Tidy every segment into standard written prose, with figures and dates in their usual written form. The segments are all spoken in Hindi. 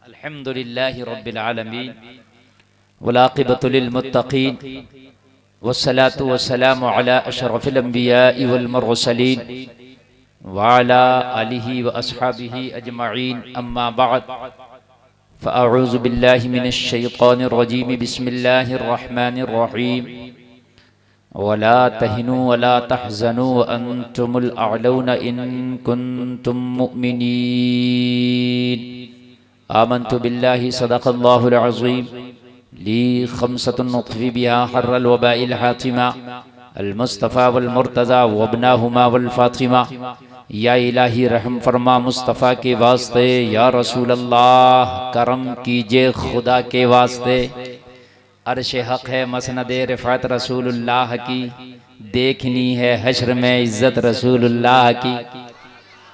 अल्हम्दुलिल्लाहि रब्बिल आलमीन वलाक़िबतु लिल मुत्तक़ीन वस्सलातु वस्सलामु अला अशरफिल अंबियाइ वल मुरसलीन व अला आलिहि व अस्हाबिहि अजमईन अम्मा बअद फ़अऊज़ु बिल्लाहि मिनश शैतानिर रजीम बिस्मिल्लाहिर रहमानिर रहीम वला तहिनु वला तहज़नु व अंतुमुल अअलौना इन कुंतुम मुमिनीन आमन्तु बिल्लाहि सदक़ल्लाहुल अज़ीम ली खम्सतुन नुत्फ़ी बिहा हर्रल वबाइल हातिमा अल मुस्तफ़ा वल मुर्तज़ा वब्नाहुमा वल फ़ातिमा। या इलाही रहम फरमा मुस्तफ़ा के वास्ते, या रसूल अल्लाह करम कीजिए खुदा के वास्ते। अर्श हक है मसनदे रिफ़ात रसूलुल्लाह की, देखनी है हश्र में इज्जत रसूलुल्लाह की।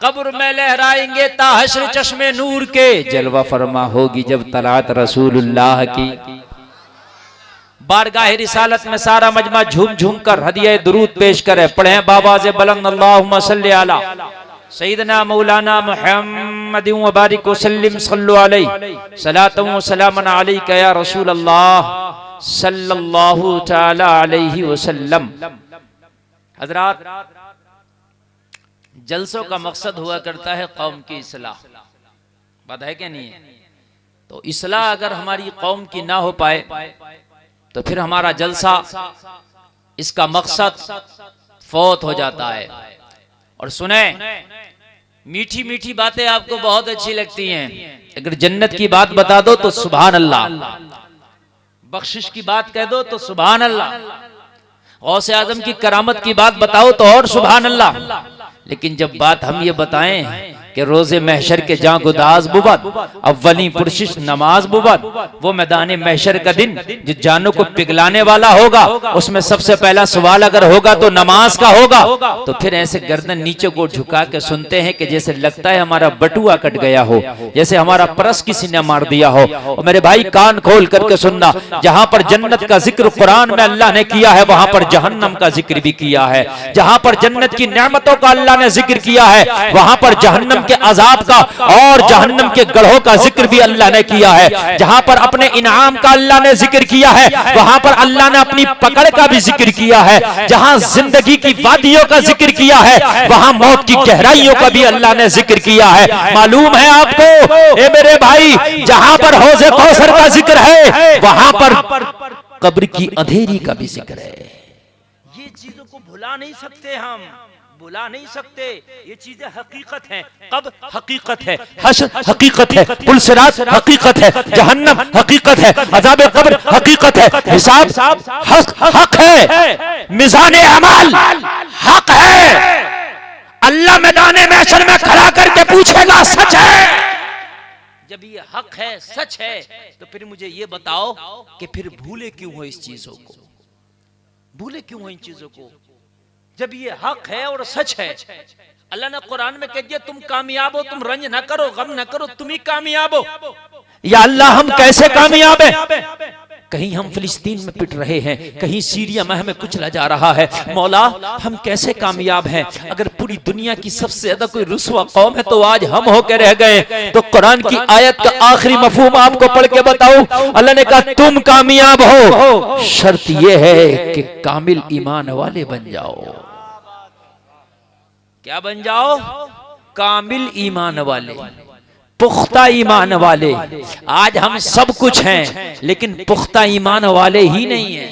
कब्र में लहराएंगे ताहश्र चश्मे नूर के, जलवा फरमा होगी जब तलात रसूलुल्लाह की। बारगाह रिसालत में सारा मजमा झूम झूम कर हदिया दुरूद पेश करे। पढ़े बाबा से बुलंद अल्लाहुम्मा सल्ली अला सय्यदना मौलाना मुहम्मद व बारिक वसल्लिम सल्लु अलैहि सलातन व सलामन अलैका या रसूल अल्लाह सल्लल्लाहु तआला अलैहि वसल्लम। हजरात, जलसों का मकसद हुआ करता है कौम की इस्लाह। बात है क्या नहीं है? तो इस्लाह अगर हमारी कौम की ना हो पाए तो फिर हमारा जलसा, इसका मकसद फौत हो जाता है। और सुने, मीठी मीठी बातें आपको बहुत अच्छी लगती हैं, अगर जन्नत की बात बता दो तो सुभान अल्लाह, बख्शिश की बात कह दो तो सुभान अल्लाह, गौसे आजम की करामत की बात बताओ तो और सुभान अल्लाह। लेकिन जब बात हम ये बताएं कि रोजे महशर के जहाँ गुदाज बुबद अव्वली पुरशिश नमाज बुबद, वो मैदान महशर का दिन जो जानों को पिघलाने वाला होगा, उसमें सबसे पहला सवाल अगर होगा तो नमाज का होगा। तो फिर ऐसे गर्दन नीचे को झुका के सुनते हैं कि जैसे लगता है हमारा बटुआ कट गया हो, जैसे हमारा परस किसी ने मार दिया हो। और मेरे भाई कान खोल करके सुनना, जहाँ पर जन्नत का जिक्र कुरान में अल्लाह ने किया है, वहां पर जहन्नम का जिक्र भी किया है। जहाँ पर जन्नत की नेमतों का अल्लाह ने जिक्र किया है, वहां पर जहन्नम के अजाब का और जहन्नम के गढ़ों का जिक्र भी अल्लाह ने किया है। जहां पर अपने इनाम का अल्लाह ने जिक्र किया है, वहां पर अल्लाह ने अपनी पकड़ का भी जिक्र किया है। जहां जिंदगी की वादियों का जिक्र किया है, वहां मौत की गहराइयों का भी अल्लाह ने जिक्र किया है। मालूम है आपको ए मेरे भाई, जहां पर हौज़े कौसर का जिक्र है, वहां पर कब्र की अंधेरी का भी जिक्र है। ये चीजों को भुला नहीं सकते, हम भुला नहीं सकते। ये चीजें हकीकत हैं। कब हकीकत है, हश्र हकीकत है, पुलसिरात हकीकत है, जहन्नम हकीकत है, अज़ाब कब्र हकीकत है, हिसाब हक है, मिज़ान अमल हक है। अल्लाह मैदान महशर में खड़ा करके पूछेगा, सच है। जब ये हक है, सच है, तो फिर मुझे ये बताओ कि फिर भूले क्यों हो इस चीजों को, भूले क्यों हो इन चीजों को? जब ये हक है और सच है, अल्लाह ने कुरान में कह दिया तुम कामयाब हो, तुम रंज ना करो, गम ना करो, तुम ही कामयाब हो। या अल्लाह हम कैसे कामयाब हैं? कहीं हम फिलिस्तीन में पिट रहे हैं, कहीं सीरिया में हमें कुचला जा रहा है। मौला हम कैसे कामयाब हैं? अगर पूरी दुनिया की सबसे ज्यादा कोई रुस्वा कौम है तो आज हम होकर रह गए। तो कुरान की आयत का आखिरी मफहूम आपको पढ़ के बताऊं। अल्लाह ने कहा तुम कामयाब हो, शर्त यह है कि कामिल ईमान वाले बन जाओ। क्या बन जाओ? कामिल ईमान वाले, पुख्ता ईमान वाले। आज हम सब कुछ हैं, लेकिन पुख्ता ईमान वाले ही नहीं हैं।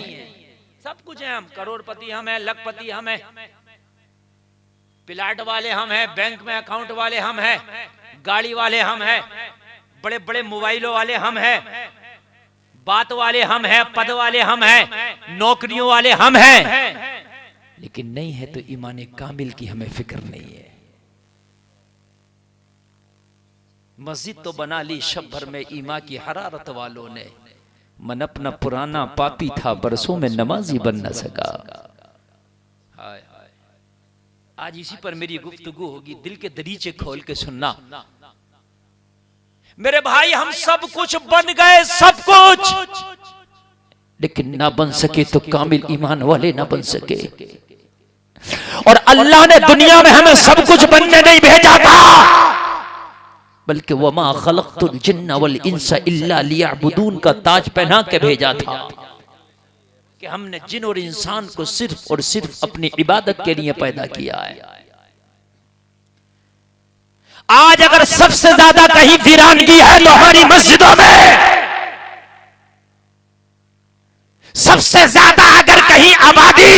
सब कुछ हैं हम, करोड़पति हम हैं, लखपति हम हैं, प्लाट वाले हम हैं, बैंक में अकाउंट वाले हम हैं, गाड़ी वाले हम हैं, बड़े बड़े मोबाइलों वाले हम हैं, बात वाले हम हैं, पद वाले हम हैं, नौकरियों वाले हम हैं। लेकिन नहीं है तो ईमान कामिल की हमें फिक्र नहीं है। मस्जिद तो बना ली शब भर में ईमा की हरारत वालों ने, मन अपना पुराना पापी था, बरसों में नमाजी बन न सका। हाय हाय, आज इसी पर मेरी गुफ्तगू होगी। दिल के दरीचे खोल के सुनना मेरे भाई, हम सब कुछ बन गए, सब कुछ, लेकिन ना बन सके तो कामिल ईमान वाले ना बन सके। और अल्लाह ने दुनिया में हमें सब कुछ बनने नहीं भेजा था, बल्कि वमा खलक़तुल जिन्ना वल इंसा इल्ला लियअबुदून का ताज पहना के भेजा था कि हमने जिन और इंसान को सिर्फ और सिर्फ अपनी इबादत के लिए पैदा किया है। आज अगर सबसे ज्यादा कहीं वीरानगी है तो हमारी मस्जिदों में, सबसे ज्यादा अगर कहीं आबादी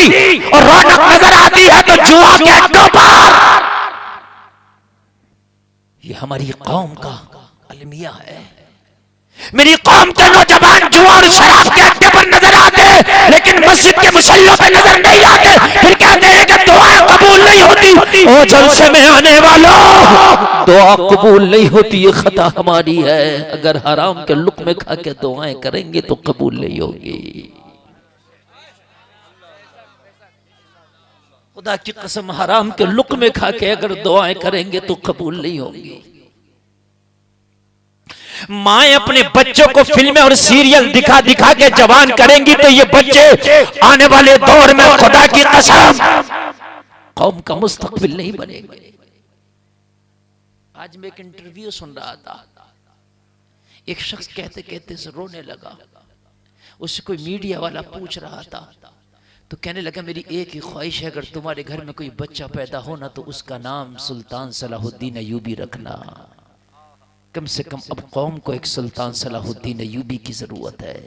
और रौनक नजर आती है तो जुआ के अड्डों पर। ये हमारी कौम का अलमिया है। मेरी कौम के नौजवान जुआ और शराब के अड्डे पर नजर आते, लेकिन मस्जिद के मुसल्लों पे नजर नहीं आते। फिर कहते हैं कि दुआ कबूल नहीं होती। ओ जलसे में आने वालों, दुआ कबूल नहीं होती, ये खता हमारी है। अगर हराम के लुक़्मे खा के दुआएं करेंगे तो कबूल नहीं होगी। खुदा की कसम, हराम के लुक़्मे खा के अगर दुआएं करेंगे तो कबूल नहीं होंगी। माएं अपने बच्चों को फिल्में और सीरियल दिखा दिखा के जवान करेंगी तो ये बच्चे आने वाले दौर में खुदा की कसम कौम का मुस्तकबिल नहीं बनेंगे। आज मैं एक इंटरव्यू सुन रहा था, एक शख्स कहते कहते से रोने लगा। उससे कोई मीडिया वाला पूछ रहा था तो कहने लगा, मेरी एक ही ख्वाहिश है, अगर तुम्हारे घर में कोई बच्चा पैदा होना तो उसका नाम सुल्तान सलाहुद्दीन अय्यूबी रखना। कम से कम अब कौम को एक सुल्तान सलाहुद्दीन अय्यूबी की जरूरत है।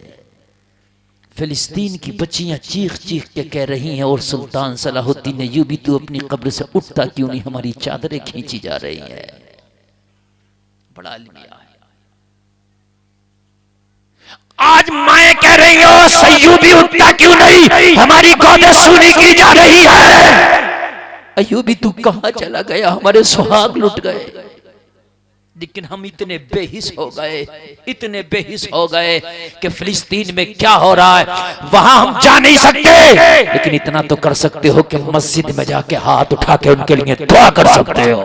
फिलिस्तीन की बच्चियां चीख चीख के कह रही हैं, और सुल्तान सलाहुद्दीन अय्यूबी तू अपनी कब्र से उठता क्यों नहीं, हमारी चादरें खींची जा रही हैं। बड़ा अलमिया है। आज माएं कह रही हो अय्यूबी उठता क्यों नहीं, हमारी गोदें सूनी की जा रही है। अय्यूबी तू कहां चला गया, हमारे सुहाग लुट गए। लेकिन हम इतने बेहिस हो गए, इतने बेहिस हो गए कि फिलिस्तीन में क्या हो रहा है वहां हम जा नहीं सकते, लेकिन इतना तो कर सकते हो कि मस्जिद में जाके हाथ उठा के उनके लिए दुआ कर सकते हो।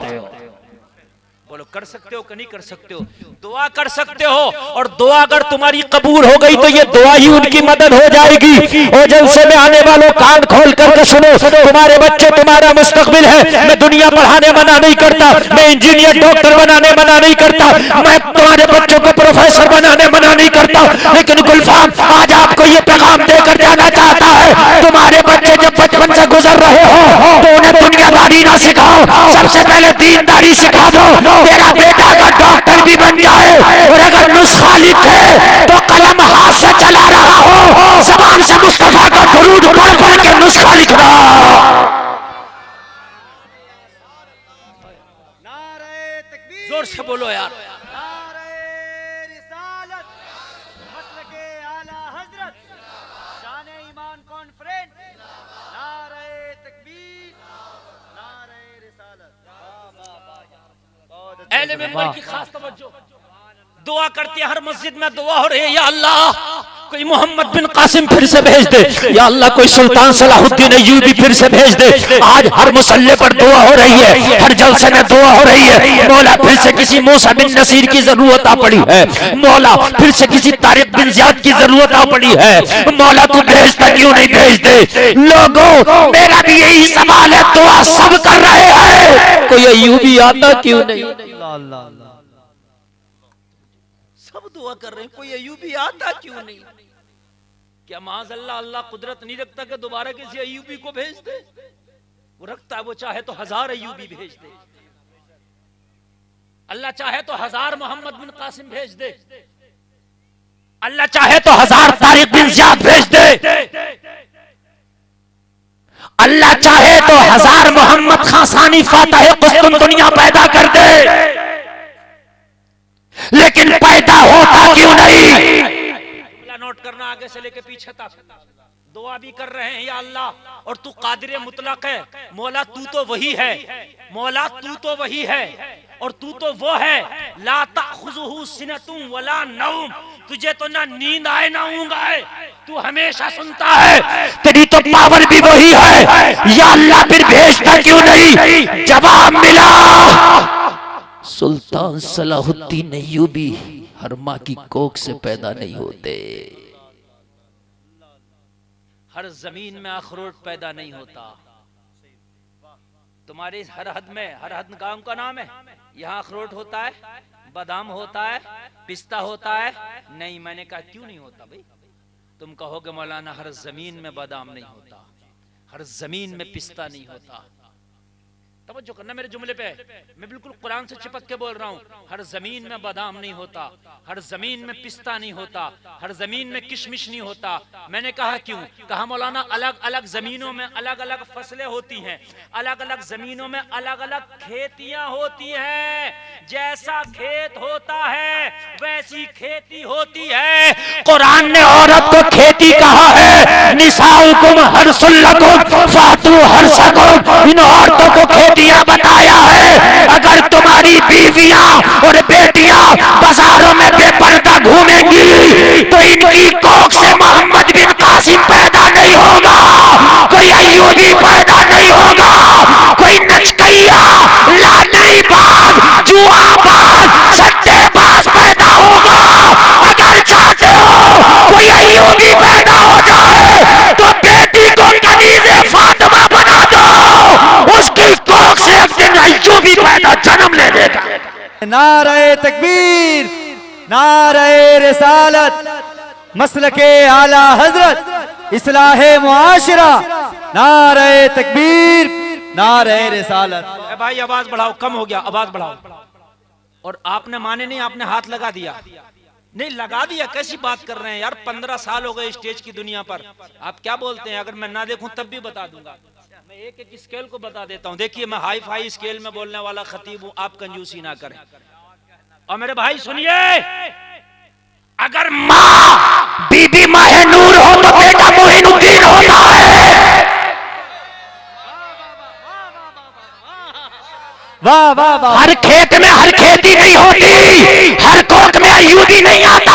बोलो, कर सकते हो कि नहीं कर सकते हो? दुआ कर सकते हो, और दुआ अगर तुम्हारी कबूल हो गई तो ये दुआ ही उनकी मदद हो जाएगी। और जलसे में आने वालों कान खोल करके सुनो, तुम्हारे बच्चे तुम्हारा मुस्तकबिल है। मैं दुनिया पढ़ाने मना नहीं करता, मैं इंजीनियर डॉक्टर बनाने मना नहीं करता, मैं तुम्हारे बच्चों को प्रोफेसर बनाने मना नहीं करता, लेकिन गुलफाम आज आपको ये पैगाम देकर जाना चाहता है, तुम्हारे बच्चे जब बचपन से गुजर रहे हो तो उन्हें दुनियादारी ना सिखाओ, सबसे पहले दीनदारी सिखा दो। तेरा बेटा अगर डॉक्टर भी बन जाए और अगर नुस्खा लिखे तो कलम हाथ से चला रहा हो, ज़बान से मुस्तफा का दुरूद पढ़ पढ़ के नुस्खा लिखना। जोर से बोलो यार। अहले मिंबर की खास तवज्जो, दुआ करती है हर मस्जिद में दुआ हो रही है, या अल्लाह कोई मोहम्मद बिन कासिम फिर से भेज दे, या अल्लाह कोई सुल्तान सलाहुद्दीन अय्यूबी फिर से भेज दे। आज हर मुसल्ले पर दुआ हो रही है, हर जलसे में दुआ हो रही है। मौला फिर से किसी मूसा बिन नसीर की जरूरत आ पड़ी है, मौला फिर से किसी तारिक बिन ज़ियाद की जरूरत आ पड़ी है। मौला तू भेजता क्यों नहीं भेज दे? लोगों मेरा भी यही सवाल है, दुआ सब कर रहे हैं, कोई अय्यूबी आता क्यों नहीं? सब दुआ कर रहे हैं, कोई अय्यूबी आता क्यों नहीं? क्या माज़अल्लाह अल्लाह कुदरत नहीं रखता कि दोबारा किसी अय्यूबी को भेज दे? वो रखता है, वो चाहे तो 1000 अय्यूबी भेज दे, अल्लाह चाहे तो 1000 मोहम्मद बिन कासिम भेज दे, अल्लाह चाहे तो 1000 तारिक बिन ज़ियाद भेज दे, अल्लाह चाहे तो 1000 मोहम्मद खासानी फातह कुस्तुनतुनिया पैदा कर दे, लेकिन पैदा होता क्यों नहीं? नोट करना, आगे से लेके पीछे तक दुआ भी कर रहे हैं, या अल्लाह और तू कादिर मुतलक है, मौला तू तो वही है, मौला तू तो वही है, और तू तो वो है ला ताखुजुहु सिनतुम वला नौम, तुझे तो ना नींद आए ना ऊंघ आए, तू हमेशा सुनता है, तेरी तो पावर भी वही है, या अल्लाह फिर भेजता क्यों नहीं? जवाब मिला, सुल्तान सलाहुद्दीन अय्यूबी हर माँ की कोख से पैदा नहीं होते, हर जमीन में अखरोट पैदा नहीं होता। तुम्हारे हर हद में, हर हद गांव का नाम है, यहाँ अखरोट होता है, बादाम होता है, पिस्ता होता है? नहीं। मैंने कहा क्यों नहीं होता भाई? तुम कहोगे मौलाना हर जमीन में बादाम नहीं होता, हर जमीन में पिस्ता नहीं होता। तवज्जो करना मेरे जुमले पे, मैं बिल्कुल कुरान से चिपक के बोल रहा हूँ। हर जमीन में बादाम नहीं होता, हर जमीन में पिस्ता नहीं होता, हर जमीन में किशमिश नहीं होता। मैंने कहा क्यों? कहा मौलाना अलग अलग जमीनों में अलग अलग फसलें होती हैं, अलग अलग जमीनों में अलग अलग खेतियां होती हैं। जैसा खेत होता है वैसी खेती होती है। कुरान ने औरत को खेती कहा है, निसाउकुम हर्सुल्लकुम फातू हर्सकुम। इन औरतों को खेतियां बताया है। अगर तुम्हारी बीवियां और बेटियां बाजारों में बेपर्दा घूमेंगी तो इनकी कोख से मोहम्मद बिन कासिम पैदा नहीं होगा, कोई अय्यूबी पैदा नहीं होगा, कोई नचकैया लाडली बाज जुआबाज सट्टेबाज पैदा होगा। अगर चाहते हो कोई अय्यूबी पैदा हो जाए तो बेटी को कनीज़े फातिमा बना दो, उसकी कोख से एक दिन अय्यूबी पैदा जन्म ले लेगा। नारे तकबीर, नारे रिसालत, मसलके आला हजरत, इस्लाहे मुआशरा, नारे तकबीर, नारे रिसालत। भाई आवाज बढ़ाओ, कम हो गया, आवाज बढ़ाओ। और आपने माने नहीं, आपने हाथ लगा दिया। नहीं लगा दिया, कैसी बात कर रहे हैं यार? 15 साल हो गए स्टेज की दुनिया पर। आप क्या बोलते हैं? अगर मैं ना देखूं तब भी बता दूंगा। मैं एक एक स्केल को बता देता हूं। देखिए मैं हाई फाई स्केल में बोलने वाला खतीब हूं, आप कंजूसी ना करें। और मेरे भाई सुनिए, अगर माँ बीबी माहे नूर हो तो बेटा मोइनुद्दीन होता है। वाह वाह वाह। हर खेत में हर खेती नहीं होती, हर कोख में अय्यूबी नहीं आता,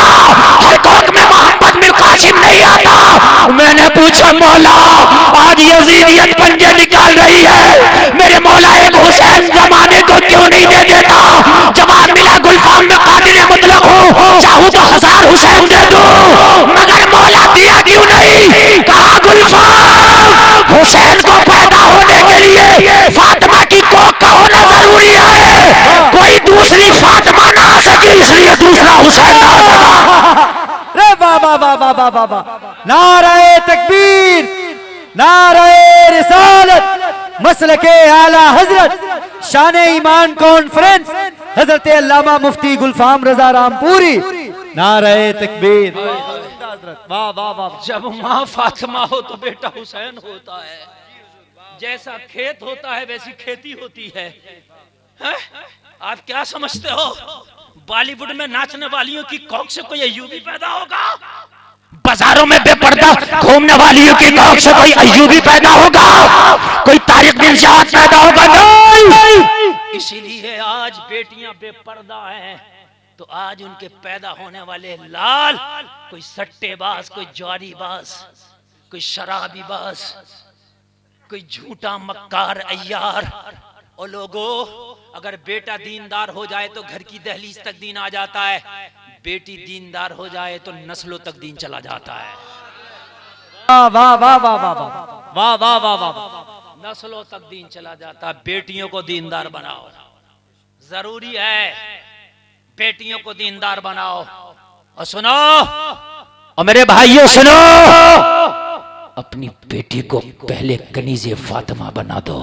हर कोख में मोहम्मद बिन कासिम नहीं आता। मैंने पूछा मौला आज यजीदियत पंजे निकाल रही है, मेरे मौला एक हुसैन जमाने को क्यों नहीं दे देता? जवाब मिला गुलफाम में कादिर मुतलक हो, चाहूं तो 1000 हुसैन दे दूं, मगर मौला दिया क्यों नहीं? कहा गुलफाम हुसैन को पैदा होने के लिए फातिमा की कोख का होना जरूरी है। कोई दूसरी फातिमा ना आ सकी, इसलिए दूसरा हुसैन ना आ सका। रे वाह वाह वाह वाह वाह वाह वाह। नारे तकबीर, नारे रिसालत, मसलके आला हजरत, शान ईमान कॉन्फ्रेंस, हजरत अल्लामा मुफ्ती गुलफाम रजा रामपुरी, नारे तकबीर। वाह वाह वाह। जब माँ फातिमा हो तो बेटा हुसैन होता है। जैसा खेत होता है वैसी खेती होती है। आप क्या समझते हो बॉलीवुड में नाचने वालियों की कोख से कोई अय्यूबी पैदा होगा? बाजारों में बेपर्दा घूमने वालियों की कोख से कोई अय्यूबी पैदा होगा? कोई तारिक बिन ज़ियाद पैदा होगा? नहीं। इसीलिए आज बेटियां बेपर्दा हैं तो आज उनके पैदा होने वाले लाल कोई सट्टेबाज, कोई ज्वारीबाज, कोई शराबीबाज, कोई झूठा मक्कार अय्यार। और लोगों अगर बेटा दीनदार हो जाए तो घर की दहलीज तक दीन आ जाता है, बेटी दीनदार हो जाए तो नस्लों तक दीन चला जाता है। वाह वाह वाह वाह वाह वाह वाह वाह वाह। नस्लों तक दीन चला जाता है। बेटियों को दीनदार बनाओ, जरूरी है बेटियों को दीनदार बनाओ। और सुनो, और मेरे भाइयों सुनो, अपनी बेटी को पहले कनीज़े फातिमा बना दो।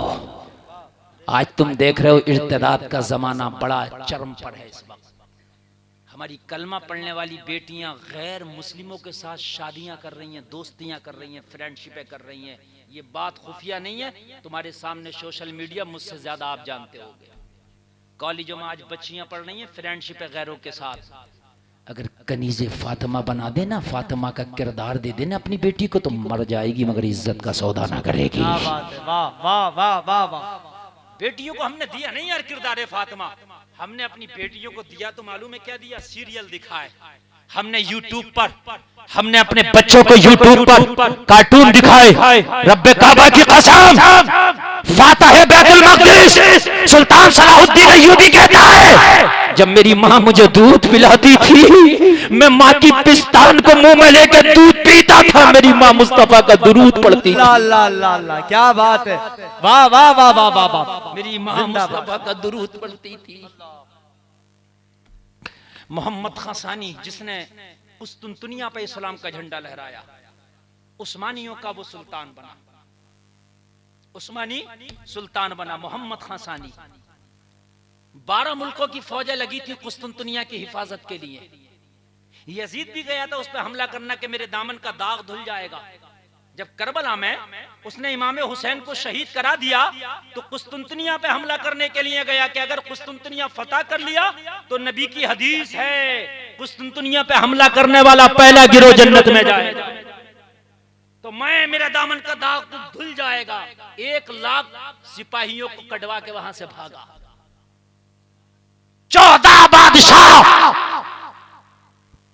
आज तुम देख रहे हो इर्तिदाद का जमाना बड़ा चरम पर है इस वक्त। हमारी कलमा पढ़ने वाली बेटियां गैर मुस्लिमों के साथ शादियां कर रही हैं, दोस्तियां कर रही हैं, फ्रेंडशिपें कर रही हैं। ये बात खुफिया नहीं है, तुम्हारे सामने सोशल मीडिया, मुझसे ज्यादा आप जानते होंगे। कॉलेजों में आज बच्चियां पढ़ रही हैं फ्रेंडशिपें गैरों के साथ। अगर कनीज़े फातिमा बना देना, फातिमा का किरदार दे देना अपनी बेटी को, तो मर जाएगी मगर इज्जत का सौदा ना करेगी। वाह वाह वाह वाह वाह। बेटियों को हमने दिया नहीं यार किरदार फातिमा, हमने अपनी बेटियों को दिया तो मालूम है क्या दिया? सीरियल दिखाए हमने यूट्यूब पर, हमने अपने बच्चों को यूट्यूब पर कार्टून दिखाए। रब्बे काबा की कसम, फातिह बैतुल मक़दिस सुल्तान सलाहुद्दीन अय्यूबी कहता है, जब मेरी माँ मुझे दूध पिलाती थी मैं माँ की पिस्तान को मुंह में लेकर दूध पीता था, मेरी माँ मुस्तफा का दुरूद पढ़ती थी। ला ला ला ला, क्या बात है। वाह वाह वाह वाह वाह वाह। मेरी माँ मुस्तफा का दुरूद पढ़ती थी। मोहम्मद खासानी जिसने कुस्तुनतुनिया पे इस्लाम का झंडा लहराया, उस्मानियों का वो सुल्तान बना, उस्मानी सुल्तान बना मोहम्मद खासानी। 12 मुल्कों की फौजें लगी थी कुस्तुनतुनिया की हिफाजत के लिए। यजीद भी गया था उस पर हमला करना कि मेरे दामन का दाग धुल जाएगा। जब करबला में उसने इमाम हुसैन को शहीद करा दिया तो कुस्तुनतुनिया पे हमला करने के लिए गया कि अगर कुस्तुनतुनिया फतह कर लिया तो नबी की हदीस है कुस्तुनतुनिया पे हमला करने वाला पहला गिरोह जन्नत में जाएगा। तो मैं मेरा दामन का दाग तो धुल जाएगा। 1 लाख सिपाहियों को कटवा के वहां से भागा। 14 बादशाह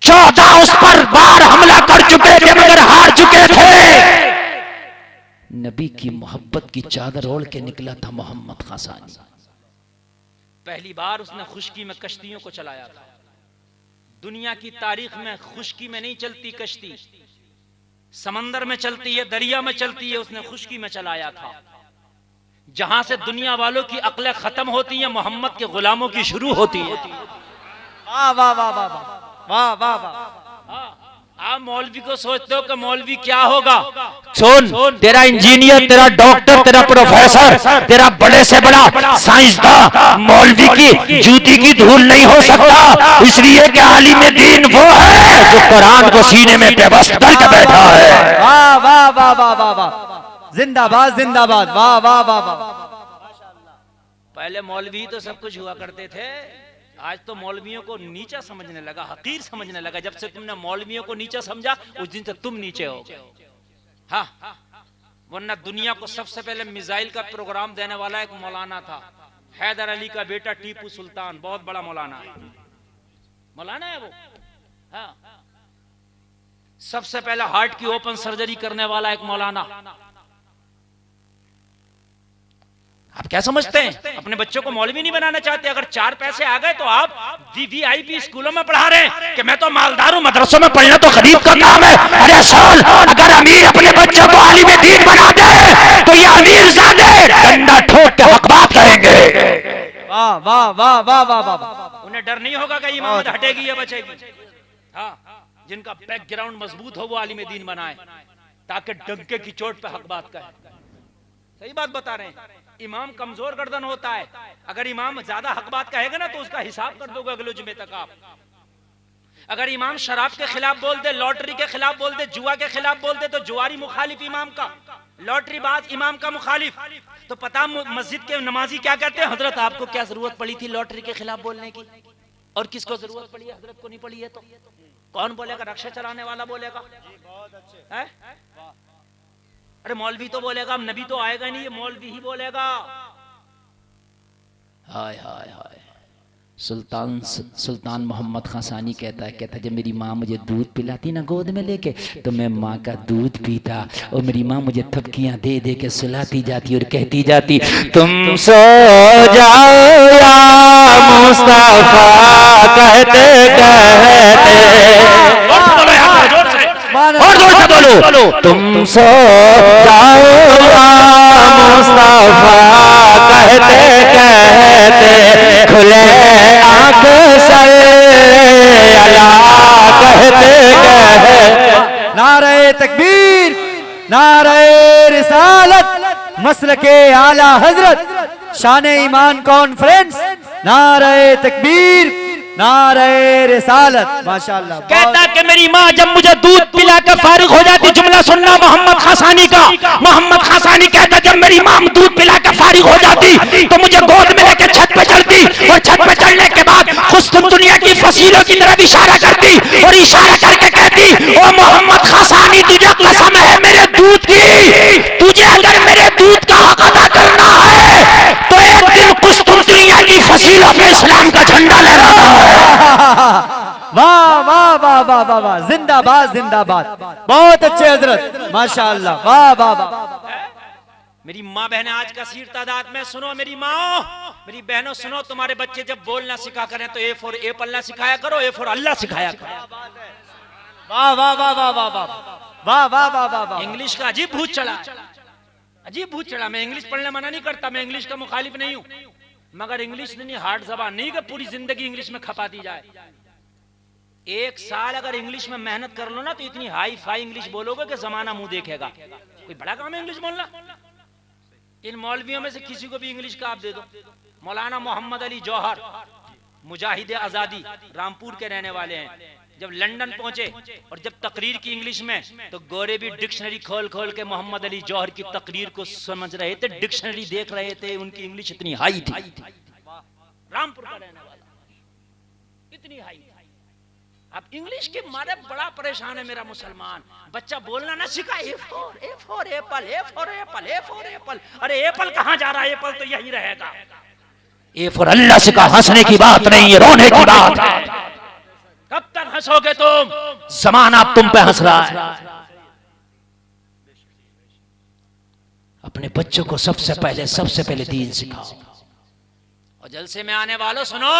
14 उस पर बार हमला कर चुके थे मगर हार चुके थे। नबी की मोहब्बत की चादर ओढ़ के निकला था मोहम्मद खासानी। पहली बार उसने खुश्की में कश्तियों को चलाया था। दुनिया की तारीख में खुश्की में नहीं चलती कश्ती, समंदर में चलती है, दरिया में चलती है। उसने खुश्की में चलाया था। जहां से दुनिया वालों की अक्लें खत्म होती हैं, मोहम्मद के गुलामों की शुरू होती है। वाह वाह वाह वाह वाह वाह वाह। आप मौलवी को सोचते हो कि मौलवी क्या होगा? सुन, तेरा इंजीनियर, तेरा डॉक्टर, तेरा प्रोफेसर, तेरा बड़े से बड़ा साइंसदान मौलवी की जूती की धूल नहीं हो सकता। इसलिए कि आलिम दीन वो है जो कुरान को सीने में बेबस करके बैठा है। वाह वाह वाह वाह वाह वाह, जिंदाबाद जिंदाबाद, वाह वाह वाह वाह। पहले मौलवी तो सब कुछ हुआ करते थे, आज तो मौलवियों को नीचा समझने लगा, हकीर समझने लगा। जब से तुमने मौलवियों को नीचा समझा उस दिन से तुम नीचे हो। हाँ, वरना दुनिया को सबसे पहले मिसाइल का प्रोग्राम देने वाला एक मौलाना था, हैदर अली का बेटा टीपू सुल्तान। बहुत बड़ा मौलाना है, मौलाना है वो। हाँ, सबसे पहले हार्ट की ओपन सर्जरी करने वाला एक मौलाना। आप क्या समझते हैं? अपने बच्चों को मौलवी नहीं बनाना चाहते? अगर 4 पैसे आ गए तो आप वीवीआईपी स्कूलों में पढ़ा रहे हैं कि मैं तो मालदार हूं, मदरसों में पढ़ना तो गरीब का काम है। अरे साल, अगर अमीर अपने बच्चों को आलिम दीन बना दे तो ये अमीर ज़ादे डंडा ठोक के हक बात करेंगे। वाह वाह वाह वाह वाह वाह। उन्हें डर नहीं होगा कि इमामत हटेगी या बचेगी। हाँ, जिनका बैकग्राउंड मजबूत हो वो आलिम दीन बनाए ताकि डंके की चोट पे हक बात कहे। सही बात बता रहे हैं। इमाम कमजोर गर्दन होता है, अगर इमाम ज्यादा हक बात कहेगा ना तो उसका हिसाब कर दोगे अगले जुमे तक आप। अगर इमाम शराब के खिलाफ बोल दे, लॉटरी के खिलाफ बोल दे, जुआ के खिलाफ बोल दे तो जुआरी मुखालिफ इमाम का, लॉटरीबाज इमाम का मुखालिफ। तो पता मस्जिद के नमाजी क्या कहते हैं? हजरत आपको क्या जरूरत पड़ी थी लॉटरी के खिलाफ बोलने की? और किसको जरूरत पड़ी है? हजरत को नहीं पड़ी है तो कौन बोलेगा? रक्षा चलाने वाला बोलेगा। है? अरे मौलवी तो बोलेगा, नबी तो आएगा नहीं, ये मौलवी ही बोलेगा। हाय हाय हाय। सुल्तान मोहम्मद खासानी कहता है जब मेरी माँ मुझे दूध पिलाती ना गोद में लेके तो मैं माँ का दूध पीता, और मेरी माँ मुझे थपकियां दे दे के सुलाती जाती और कहती जाती, तुम सो जाओ या मुस्तफा कहते कहते। और जोर से बोलो, तुम सो जाओ मुस्तफा कहते कहते, खुले आंख सर अला कहते कहते। नारे तकबीर, नारे रिसालत, मसलके आला हजरत, शाने ईमान कॉन्फ्रेंस, नारे तकबीर, नारे रिसालत। माशाअल्लाह। कहता कि मेरी माँ जब मुझे दूध पिला कर फारिग हो जाती, जुमला सुनना मोहम्मद खासानी का। मोहम्मद खासानी कहता जब मेरी माँ दूध पिला कर फारिग हो जाती तो मुझे गोद में लेकर छत पे चढ़ती, और छत पे चढ़ने के बाद कुस्तुनतुनिया की फसीलों की तरफ इशारा करती और इशारा करके कहती, ओ मोहम्मद खासानी तुझे कसम है मेरे दूध की, तुझे अगर मेरे दूध का हक अदा करना है तो एक दिन कुस्तुनतुनिया की फसीलों पे इस्लाम का झंडा लहराना है। वाह वाह वाह वाह वाह वाह, जिंदाबाद जिंदाबाद, बहुत अच्छे हजरत, माशाअल्लाह, वाह वाह वाह। मेरी माँ बहनें आज का सीर तादाद में सुनो, मेरी माँ, मेरी बहनों सुनो, तुम्हारे बच्चे जब बोलना सिखा करें तो ए फॉर एप्पल सिखाया करो, ए फॉर अल्लाह सिखाया करो। वाह वाह वाह वाह वाह वाह वाह वाह वाह वाह वाह। इंग्लिश का अजीब भूत चढ़ा, अजीब भूत चढ़ा। मैं इंग्लिश पढ़ने मना नहीं करता, मैं इंग्लिश का मुखालिफ नहीं हूँ, मगर इंग्लिश नहीं हार्ड जबान नहीं कि पूरी जिंदगी इंग्लिश में खपा दी जाए। एक साल अगर इंग्लिश में मेहनत कर लो ना तो इतनी हाई फाई इंग्लिश बोलोगे कि जमाना मुंह देखेगा। कोई बड़ा काम है इंग्लिश बोलना? इन मौलवियों में से किसी को भी इंग्लिश का आप दे दो। मौलाना मोहम्मद अली जौहर मुजाहिद आजादी रामपुर के रहने वाले हैं, जब लंदन पहुंचे और जब तकरीर की इंग्लिश में, तो गोरे भी डिक्शनरी खोल खोल के मोहम्मद अली जौहर की तकरीर को समझ रहे थे, डिक्शनरी देख रहे थे। उनकी इंग्लिश इतनी हाई थी, रामपुर का रहने वाला, इतनी हाई थी। अब इंग्लिश के मारे बड़ा परेशान है मेरा मुसलमान बच्चा, बोलना ना सीखा। A for Apple, A for Apple, A for Apple. अरे एप्पल कहाँ जा रहा है? एप्पल तो यही रहेगा। ए फॉर अल्लाह से कहा, हंसने की बात नहीं है, रोने की बात है। कब तक हंसोगे तुम? जमाना तुम पे हंस रहा है। अपने बच्चों को सबसे पहले दीन सिखाओ। और जलसे में आने वालों सुनो,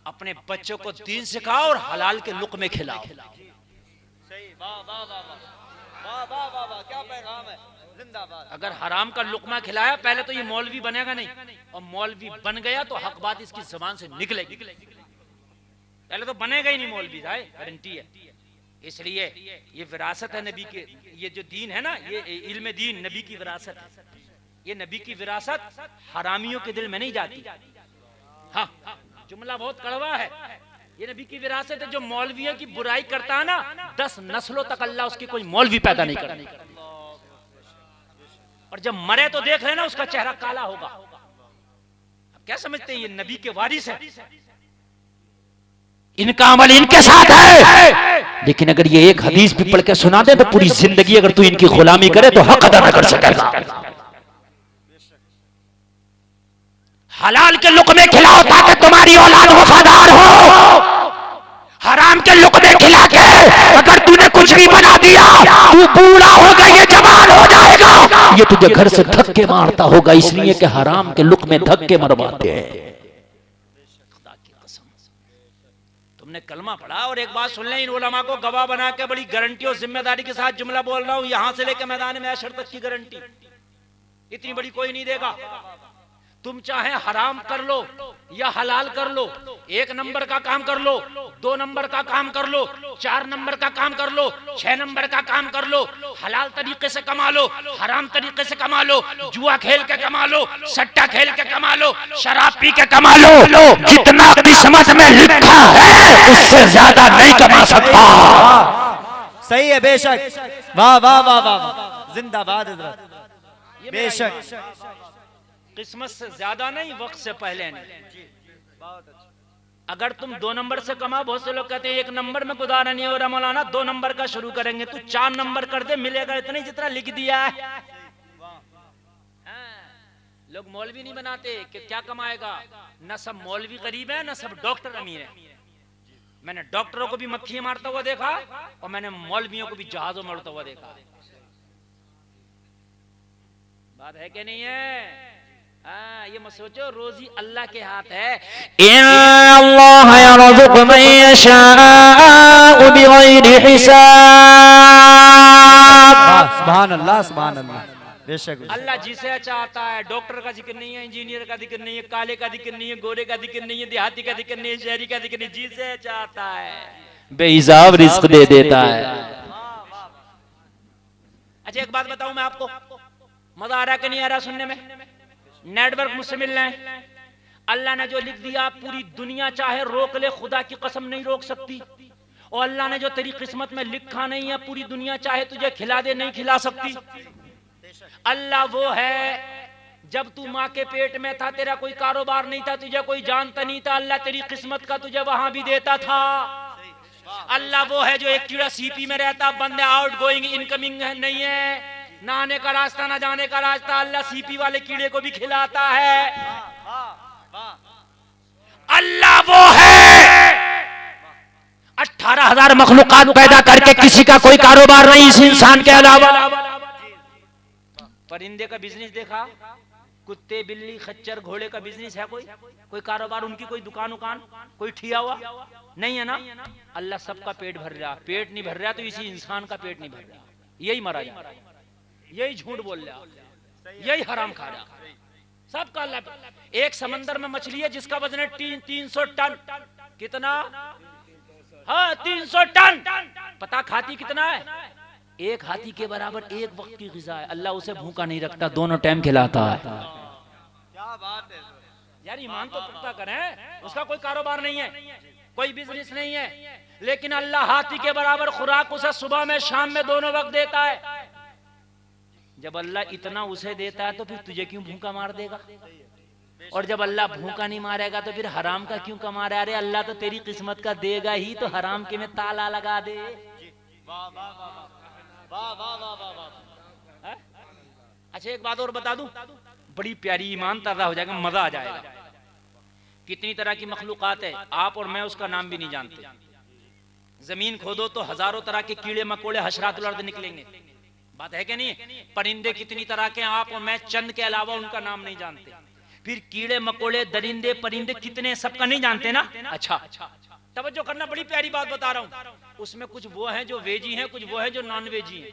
अपने बच्चों को दीन सिखाओ और हलाल के लुक़मे खिलाओ। सही, वाह वाह वाह वाह वाह वाह वाह, क्या पैगाम है, जिंदाबाद। अगर हराम का लुक़मा खिलाया, पहले तो ये मौलवी बनेगा नहीं, और मौलवी बन गया तो हक बात इसकी जुबान से निकलेगी। पहले तो बनेगा ही नहीं मौलवी, गारंटी है। इसलिए ये विरासत है नबी के, ये जो दीन है ना, ये इल्म दीन नबी की विरासत है। ये नबी की विरासत हरामियों के दिल में नहीं जाती। हाँ, जुमला बहुत कड़वा है। ये नबी की विरासत है। जो मौलवियों की बुराई करता है ना, 10 नस्लों तक अल्लाह उसकी कोई मौलवी पैदा नहीं करता। और जब मरे तो देख लेना उसका चेहरा काला होगा। अब क्या समझते हैं ये नबी के वारिस है, इनका अमल इनके साथ है। लेकिन अगर ये एक हदीस भी पढ़ के सुना दे तो पूरी जिंदगी अगर तू इनकी गुलामी करे तो हक अदा न कर सकेगा। हलाल के लुक़मे खिलाओ ताकि तुम्हारी औलाद वफादार हो। हराम के लुक़मे खिला के अगर तूने कुछ भी बना दिया, तू बूढ़ा होगा, ये जवान हो जाएगा, ये तुझे घर से धक्के मारता होगा। इसलिए कि हराम के लुक़मे धक्के मरवाते हैं। खुदा की कसम, तुमने कलमा पढ़ा और एक बात सुन ले, इन उलमा को गवाह बना के बड़ी गारंटी और जिम्मेदारी के साथ जुमला बोल रहा हूं, यहां से लेकर मैदान में अशर तक की गारंटी। इतनी बड़ी कोई नहीं देगा। तुम चाहे हराम कर लो या हलाल कर लो, 1 नंबर का काम कर लो, 2 नंबर का काम कर लो, 4 नंबर का काम कर लो, 6 नंबर का काम कर लो, हलाल तरीके से कमा लो, हराम तरीके से कमा लो, जुआ खेल के कमा लो, सट्टा खेल के कमा लो, शराब पी के कमा लो, जितना किस्मत में लिखा है उससे ज्यादा नहीं कमा सकता। सही है, बेशक, वाह वाह वाह वाह, जिंदाबाद हज़रत, बेशक। किस्मत से ज्यादा नहीं, वक्त से पहले नहीं। अगर तुम 2 नंबर से कमा, बहुत से लोग कहते हैं 1 नंबर में गुजारा नहीं हो रहा मौलाना, 2 नंबर का शुरू करेंगे। तू 4 नंबर कर दे, मिलेगा इतना ही जितना लिख दिया है। लोग मौलवी नहीं बनाते कि क्या कमाएगा। न सब मौलवी गरीब है, न सब डॉक्टर अमीर है। मैंने डॉक्टरों को भी मक्खियां मारता हुआ देखा और मैंने मौलवियों को भी जहाजों में उड़ता हुआ देखा। बात है कि नहीं है? ये मत सोचो रोजी अल्लाह के हाथ है। इन्नल्लाह यरज़ुक़ु मन यशाअ बिग़ैरि हिसाब। सुभान अल्लाह, सुभान अल्लाह, बेशक। अल्लाह जिसे चाहता है, डॉक्टर का जिक्र नहीं है, इंजीनियर का जिक्र नहीं है, काले का जिक्र नहीं है, गोरे का जिक्र नहीं है, देहाती का जिक्र नहीं है, शहरी का जिक्र नहीं, जिसे चाहता है बेहिसाब रिज़्क़ दे देता है। अच्छा एक बात बताऊं मैं आपको, मजा आ रहा कि नहीं आ रहा सुनने में? नेटवर्क मुझसे मिल रहे हैं। अल्लाह ने जो लिख दिया पूरी दुनिया चाहे रोक ले, खुदा की कसम नहीं रोक सकती। और अल्लाह ने जो तेरी किस्मत में लिखा नहीं है, पूरी दुनिया चाहे तुझे खिला दे, नहीं खिला सकती। अल्लाह वो है, जब तू माँ के पेट में था तेरा कोई कारोबार नहीं था, तुझे कोई जानता नहीं था, अल्लाह तेरी किस्मत का तुझे वहां भी देता था। अल्लाह वो है जो एक कीड़ा सीपी में रहता, बंदे आउट गोइंग इनकमिंग नहीं है, ना आने का रास्ता ना जाने का रास्ता, अल्लाह सीपी वाले कीड़े को भी खिलाता है। अल्लाह वो है 18,000 मखलूकात पैदा करके किसी का कोई कारोबार नहीं इस इंसान के अलावा। परिंदे का बिजनेस देखा, कुत्ते बिल्ली खच्चर घोड़े का बिजनेस है कोई कारोबार, उनकी कोई दुकान कोई ठिया हुआ नहीं है ना। अल्लाह सबका पेट भर रहा, पेट नहीं भर रहा तो इसी इंसान का पेट नहीं भर रहा, यही मरा जा रहा, यही झूठ बोल रहा, यही हराम खा रहा, सबका अल्लाह। एक समंदर में मछली है जिसका वजन है 300 टन, कितना हाँ 300 टन। पता खाती कितना है? एक हाथी के बराबर एक वक्त की ग़िज़ा है। अल्लाह उसे भूखा नहीं रखता, दोनों टाइम खिलाता है। क्या बात है यार ईमान तो पक्का करें, उसका कोई कारोबार नहीं है, कोई बिजनेस नहीं है, लेकिन अल्लाह हाथी के बराबर खुराक उसे सुबह में शाम में दोनों वक्त देता है। जब अल्लाह इतना उसे देता है तो फिर तुझे क्यों भूखा मार देगा? और जब अल्लाह भूखा नहीं मारेगा तो फिर हराम का क्यों कमा रहा है? अरे अल्लाह तो तेरी किस्मत का देगा ही, तो हराम के में ताला लगा दे। अच्छा एक बात और बता दूं, बड़ी प्यारी ईमान तर्रा हो जाएगा, मजा आ जाएगा। कितनी तरह की मखलूकात है, आप और मैं उसका नाम भी नहीं जानते। जमीन खोदो तो हजारों तरह के कीड़े मकोड़े हशरातुल अर्द निकलेंगे, बात है कि नहीं? परिंदे कितनी तरह के, आप और मैं चंद के अलावा उनका नाम नहीं जानते। फिर कीड़े मकोड़े दरिंदे परिंदे कितने, सबका नहीं जानते ना। अच्छा तवज्जो करना, बड़ी प्यारी बात बता रहा हूं। उसमें कुछ वो हैं जो वेजी हैं, कुछ वो हैं जो नॉन वेजी हैं,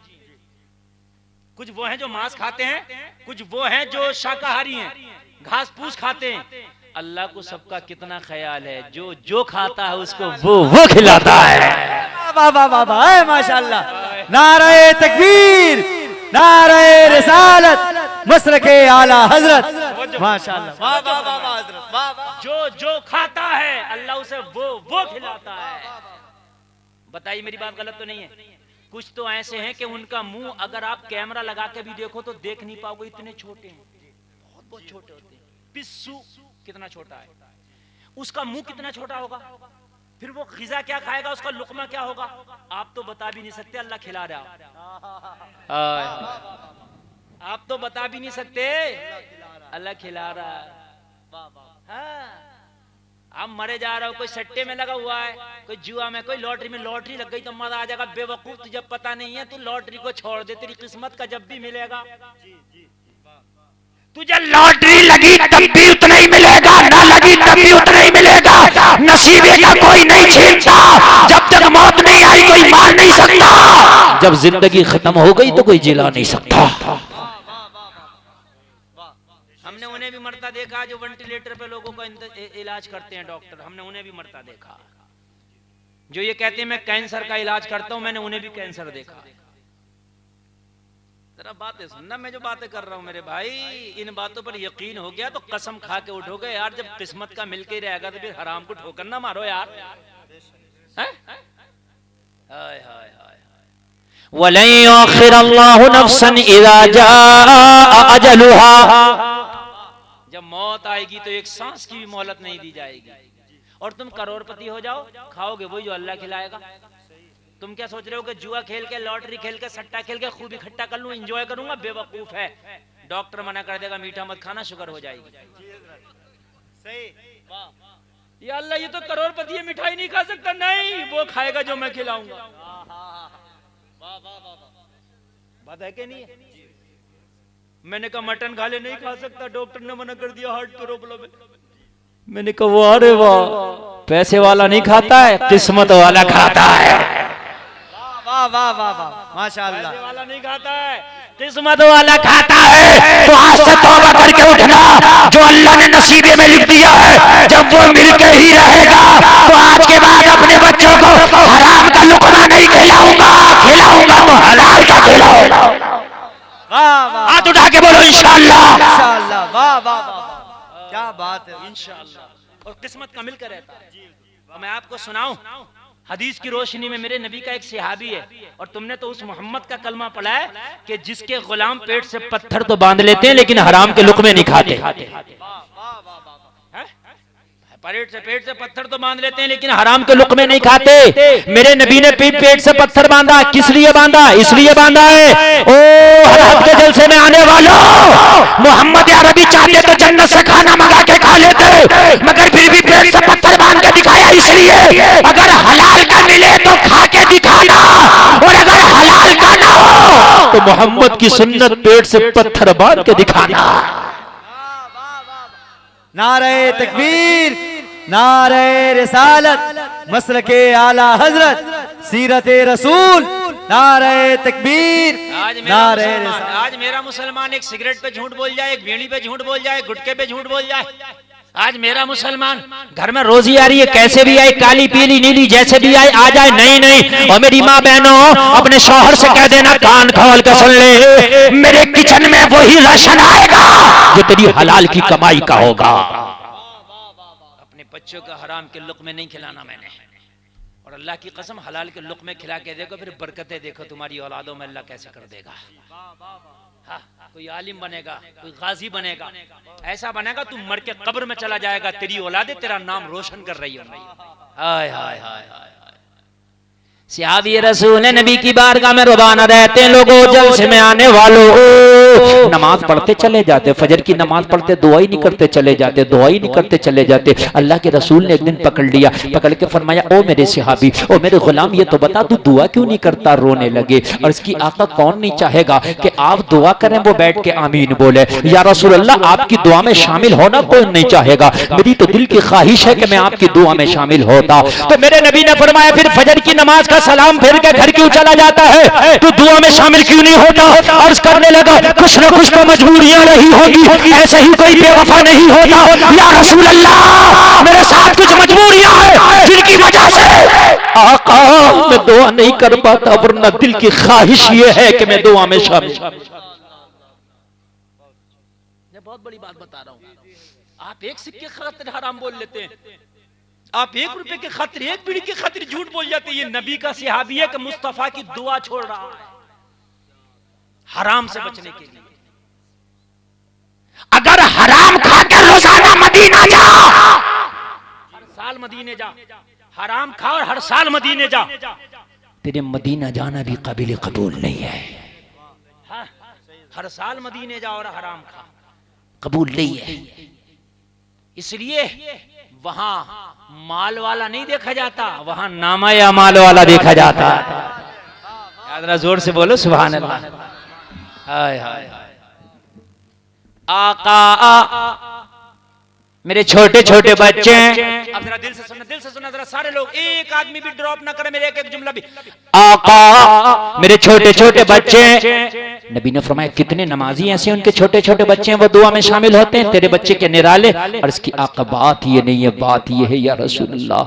कुछ वो हैं जो मांस खाते हैं, कुछ वो हैं जो शाकाहारी हैं, घास फूस खाते हैं। अल्लाह को सबका कितना ख्याल है, जो जो खाता है उसको वो खिलाता है। वाह वाह वाह वाह, माशाअल्लाह। नारे तकबीर, नारे रिसालत, मसलके आला हजरत, माशाअल्लाह। वाह वाह वाह वाह हजरत, वाह वाह। जो जो खाता है अल्लाह उसे वो खिलाता है। बताइए मेरी बात गलत तो नहीं है? कुछ तो ऐसे हैं कि उनका मुंह अगर आप कैमरा लगा के भी देखो तो देख नहीं पाओगे, इतने छोटे हैं, बहुत बहुत छोटे होते हैं। पिस्सू कितना छोटा है, उसका मुंह कितना छोटा होगा, फिर वो ग़िज़ा क्या खाएगा, उसका लुक़मा क्या होगा, आप तो बता भी नहीं सकते। अल्लाह खिला रहा, आप तो बता भी नहीं सकते, अल्लाह खिला रहा है। आप मरे जा रहे हो, कोई सट्टे में लगा हुआ है, कोई जुआ में, कोई लॉटरी में, लॉटरी लग गई तो मजा आ जाएगा। बेवकूफ, तुझे पता नहीं है, तू लॉटरी को छोड़ दे, तेरी किस्मत का जब भी मिलेगा। तुझे लॉटरी लगी तब भी उतना ही मिलेगा, ना लगी तब भी उतना ही मिलेगा। नसीबे का कोई नहीं छीनता, जब तक मौत नहीं आई कोई मार नहीं सकता, जब जिंदगी खत्म हो गई तो कोई जिला नहीं सकता। हमने उन्हें भी मरता देखा जो वेंटिलेटर पे लोगों का इलाज करते हैं डॉक्टर, हमने उन्हें भी मरता देखा। जो ये कहते हैं मैं कैंसर का इलाज करता हूं, मैंने उन्हें भी कैंसर देखा। जरा बातें सुनना, मैं जो बातें कर रहा हूं मेरे भाई, इन बातों पर यकीन हो गया तो कसम खा के उठोगे यार। जब किस्मत का मिल के रहेगा तो फिर हराम को ठोकर ना मारो यार। हाय हाय हाय, वलन युअख्खिरल्लाहु नफ्सन इज़ा जाअ अजलुहा, जब मौत आएगी तो एक सांस की भी मोहलत नहीं दी जाएगी। और तुम करोड़पति हो जाओ, खाओगे वही जो अल्लाह खिलाएगा। तुम क्या सोच रहे हो कि जुआ खेल के, लॉटरी खेल के, सट्टा खेल के खूब इकट्ठा कर लूं, एंजॉय करूंगा? बेवकूफ है। डॉक्टर मना कर देगा मीठा मत खाना, शुगर हो जाएगी। ये अल्लाह ये तो करोड़पति है, मिठाई नहीं खा सकता, नहीं वो खाएगा जो मैं खिलाऊंगा। बात है कि नहीं है? मैंने कहा मटन खा ले, नहीं खा सकता, डॉक्टर ने मना कर दिया, हार्ट प्रॉब्लम है। मैंने कहा वो अरे वाह, पैसे वाला नहीं खाता है, किस्मत वाला खाता है। वाह वाह वाह वाह, माशाअल्लाह। पैसे वाला नहीं खाता है, किस्मत वाला खाता है। तो आज से तौबा करके उठना, जो अल्लाह ने नसीबे में लिख दिया है जब वो मिलके ही रहेगा। तो आज के बाद अपने बच्चों को हराम का लुक़मा नहीं खिलाऊंगा, खिलाऊंगा तो हलाल का खिलाऊंगा। वाह वाह, हाथ उठा के बोलो इंशाअल्लाह। इंशाअल्लाह। वाह वाह वाह, क्या बात है, इंशाअल्लाह। और किस्मत का मिलकर रहता है। और मैं आपको सुनाऊं, हदीस की रोशनी में मेरे नबी का एक सहाबी है, और तुमने तो उस मोहम्मद का कलमा पढ़ा है कि जिसके गुलाम पेट से पत्थर तो बांध लेते हैं लेकिन हराम के लुक़मे नहीं खाते। पेट से पत्थर तो बांध लेते हैं लेकिन हराम के लुक़मे नहीं खाते। मेरे नबी ने पेट से पत्थर बांधा, किस लिए बांधा? इसलिए बांधा है, ओ हर हक के जलसे में आने वालों, मोहम्मद अरबी चाहते तो जन्नत से खाना मंगा के खा लेते, मगर फिर भी पेट से पत्थर बांध के दिखाया। इसलिए अगर हलाल का मिले तो खा के दिखाना, और अगर हलाल का ना हो तो मोहम्मद की सुन्नत पेट से पत्थर बांध के दिखाना। नारे तकबीर, नारे रिसालत, मसलके आला हजरत, सीरत रसूल, नारे तकबीर, नारे रिसालत। आज मेरा मुसलमान एक सिगरेट पे झूठ बोल जाए, एक बीड़ी पे झूठ बोल जाए, गुटके पे झूठ बोल जाए, आज मेरा मुसलमान घर में रोजी आ रही है, कैसे भी आए, काली पीली नीली जैसे भी आए आ जाए, नहीं नहीं। और मेरी माँ बहनों, अपने शौहर से कह देना कान खोल के सुन ले, मेरे किचन में वही राशन आएगा जो तेरी हलाल की कमाई का होगा। अपने बच्चों को हराम के लुक़मे नहीं खिलाना मैंने, और अल्लाह की कसम हलाल के लुक़मे खिला के देखो, फिर बरकतें देखो तुम्हारी औलादों में अल्लाह कैसे कर देगा। हाँ, कोई आलिम बनेगा, कोई गाजी बनेगा, ऐसा बनेगा तू मर के कब्र में चला जाएगा, तेरी औलादे तेरा नाम रोशन कर रही होंगी। हाय हाय हाय हाय। सहाबी रसूल नबी की बारगाह में रुबाना रहते हैं, लोगों जलसे में आने वालों, नमाज पढ़ते चले जाते, फजर की नमाज पढ़ते, दुआ ही नहीं करते चले जाते, दुआ ही नहीं करते चले जाते। अल्लाह के रसूल ने एक दिन पकड़ लिया, पकड़ के फरमाया, ओ मेरे सहाबी, ओ मेरे गुलाम, ये तो बता तू दुआ क्यों नहीं करता? रोने लगे। और इसकी आका कौन नहीं चाहेगा कि आप दुआ करें, वो बैठ के आमीन बोले। या रसूल अल्लाह, आपकी दुआ में शामिल होना कौन नहीं चाहेगा? मेरी तो दिल की ख्वाहिश है कि मैं आपकी दुआ में शामिल होता। तो मेरे नबी ने फरमाया, फिर फजर की नमाज का सलाम फिर के घर क्यों चला जाता है? तू दुआ में शामिल क्यों नहीं होता? अर्ज करने लगा, कुछ न कुछ तो मजबूरियां रही होगी, ऐसे ही कोई बेवफा नहीं होता। या रसूल अल्लाह, मेरे साथ कुछ मजबूरियां हैं जिनकी वजह से आका मैं दुआ नहीं कर पाता, वरना दिल की ख्वाहिश ये है कि मैं दुआ में शामिल। मैं बहुत बड़ी बात बता रहा हूं, आप एक सिक्के खातिर हराम बोल लेते हैं, आप 1 रुपए के खातिर, 1 बीड़ी के खातिर झूठ बोल जाते। ये नबी का सहाबी है कि मुस्तफा की दुआ छोड़ रहा है हराम से बचने के लिए। अगर हराम खाकर रोजाना मदीना जा, हर साल मदीने जा, हराम खा और हर साल मदीने जा, तेरे मदीना जाना भी काबिल कबूल नहीं है। हाँ, हर साल मदीने जा और हराम खा, कबूल नहीं है। इसलिए वहां माल वाला नहीं देखा जाता, वहां नामा या माल वाला देखा जाता। याद रहा, जोर से बोलो सुभान अल्लाह। हाय हाय आका, मेरे छोटे छोटे बच्चे, अब जरा दिल से सुनना, दिल से सुनना जरा सारे लोग, एक आदमी भी ड्रॉप ना करे, मेरे एक एक जुमला भी। आका, मेरे छोटे छोटे बच्चे। नबी ने फरमाया, कितने नमाजी ऐसे उनके छोटे छोटे बच्चे हैं वो दुआ में शामिल होते हैं, तेरे बच्चे के निराले। और इसकी आका बात ये नहीं है, बात ये है या रसूल अल्लाह,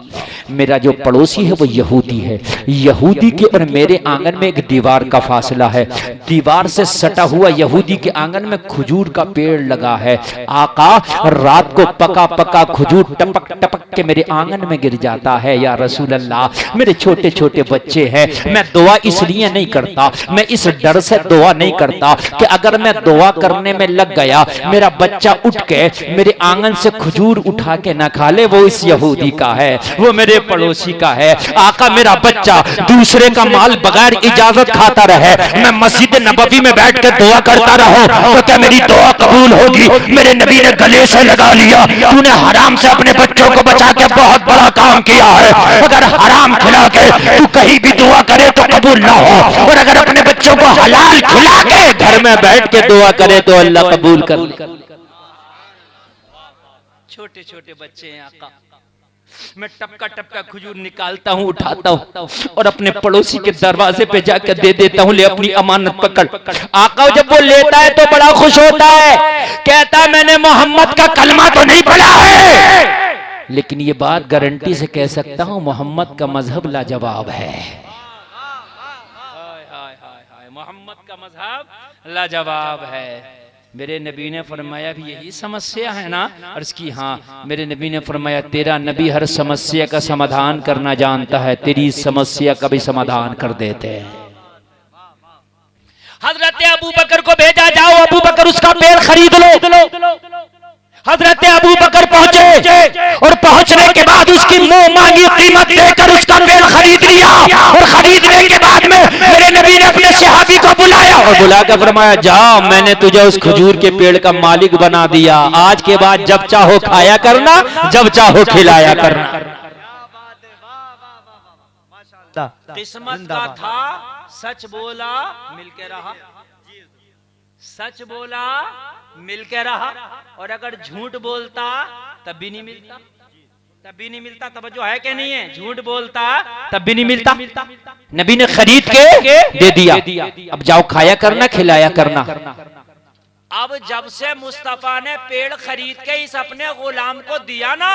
मेरा जो पड़ोसी है वो यहूदी है, यहूदी के और मेरे आंगन में एक दीवार का फासला है, दीवार से सटा हुआ यहूदी के आंगन में खजूर का पेड़ लगा है। आका, रात को पका पका खजूर टपक टपक के मेरे आंगन में गिर जाता है या रसूल अल्लाह। मेरे छोटे छोटे बच्चे हैं, मैं दुआ इसलिए नहीं करता, मैं इस डर से दुआ नहीं करता कि अगर मैं दुआ करने में लग गया, मेरा बच्चा उठ के मेरे आंगन से खजूर उठा के ना खा ले, वो इस यहूदी का है, वो मेरे पड़ोसी का है। आका, मेरा बच्चा दूसरे का माल बगैर इजाजत खाता रहे, मैं मस्जिद नबवी में बैठ कर दुआ करता रहूं, तो क्या मेरी दुआ कबूल होगी? मेरे नबी ने गले से लगा लिया, तूने हराम से अपने बच्चों को बचा के बहुत बड़ा काम किया है। अगर हराम खिला के तू कहीं भी दुआ करे तो कबूल ना हो, और अगर अपने बच्चों को हलाल खिला के घर में बैठ के दुआ करे तो अल्लाह कबूल कर ले। छोटे छोटे बच्चे हैं आका, मैं टपका टपका खजूर निकालता हूँ, उठाता हूँ और अपने पड़ोसी के दरवाजे पे जाकर दे देता हूँ, ले अपनी अमानत पकड़। आका जब वो लेता है तो बड़ा खुश होता है, कहता है मैंने मोहम्मद का कलमा तो नहीं पढ़ा है, लेकिन ये बात गारंटी से कह सकता हूँ मोहम्मद का मजहब लाजवाब है। मोहम्मद का मजहब लाजवाब है। मेरे नबी ने फरमाया भी यही समस्या है ना? अर्ज़ की हाँ। मेरे नबी ने फरमाया तेरा नबी हर समस्या का समाधान करना जानता है, तेरी समस्या का भी समाधान कर देते हैं। हजरत अबू बकर को भेजा, जाओ अबू बकर उसका पेड़ खरीद लो। हजरत अबू बकर पहुंचे और पहुंचने के बाद उसकी मुंह मांगी कीमत देकर उसका पेड़ खरीद लिया, और खरीदने के बाद में मेरे नबी ने अपने सहाबी को बुलाया और बुलाकर फरमाया जा, मैंने तुझे उस खजूर के पेड़ का मालिक बना दिया, आज के बाद जब चाहो खाया करना, जब चाहो खिलाया करना। किस्मत का था, सच बोला मिलके रहा, सच बोला मिलके रहा, और अगर झूठ बोलता तब भी नहीं मिलता, तब भी नहीं मिलता। तवज्जो है कि नहीं है? झूठ बोलता तब भी नहीं मिलता। नबी ने खरीद के दे दिया, अब जाओ खाया करना, खिलाया करना। अब जब से मुस्तफा ने पेड़ खरीद के इस अपने गुलाम को दिया ना,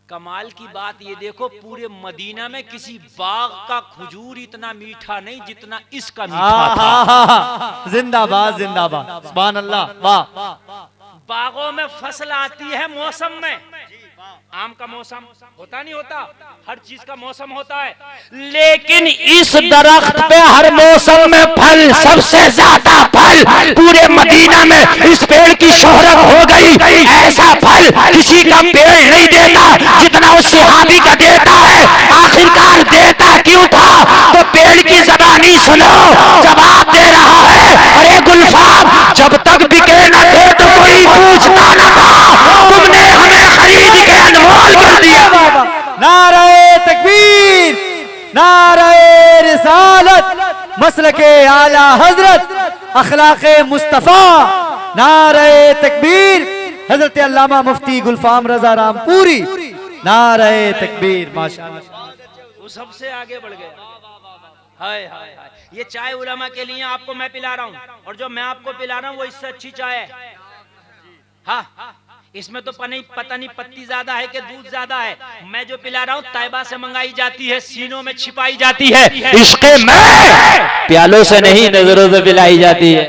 कमाल की बात ये देखो, पूरे मदीना में किसी बाग का खजूर इतना मीठा नहीं जितना इसका मीठा था। जिंदाबाद जिंदाबाद, सुभान अल्लाह, वाह। बागों में फसल आती है मौसम में, आम का मौसम होता नहीं होता, हर चीज का मौसम होता है, लेकिन इस दरख्त पे हर मौसम में फल, सबसे ज्यादा फल पूरे मदीना में इस पेड़ की शोहरत हो गई। ऐसा फल किसी का पेड़ नहीं देता जितना उस सहाबी का देता है। आखिरकार देता क्यों था? तो पेड़ की ज़बानी सुनो, जवाब दे रहा है, अरे गुलफाम जब तक बिके न थे तो कोई पूछता न था, तुमने हमें खरीद के अनमोल कर दिया। नारे तकबीर, नारे रिसालत, मसलके आला हजरत, अखलाके मुस्तफा, नारे तकबीर, हजरत अल्लामा मुफ्ती गुलफाम रजा रामपुरी, नारे तकबीर, माशाअल्लाह। वो सबसे आगे बढ़ गए। हाय हाय हाय, ये चाय उलमा के लिए आपको मैं पिला रहा हूँ, और जो मैं आपको पिला रहा हूँ वो इससे अच्छी चाय है। हाँ, इसमें तो पता नहीं पत्ती ज्यादा है कि दूध ज्यादा है। मैं जो पिला रहा हूँ तैयबा से मंगाई जाती है, सीनों में छिपाई जाती है, इश्क़े में प्यालों से नहीं नजरों से पिलाई जाती है।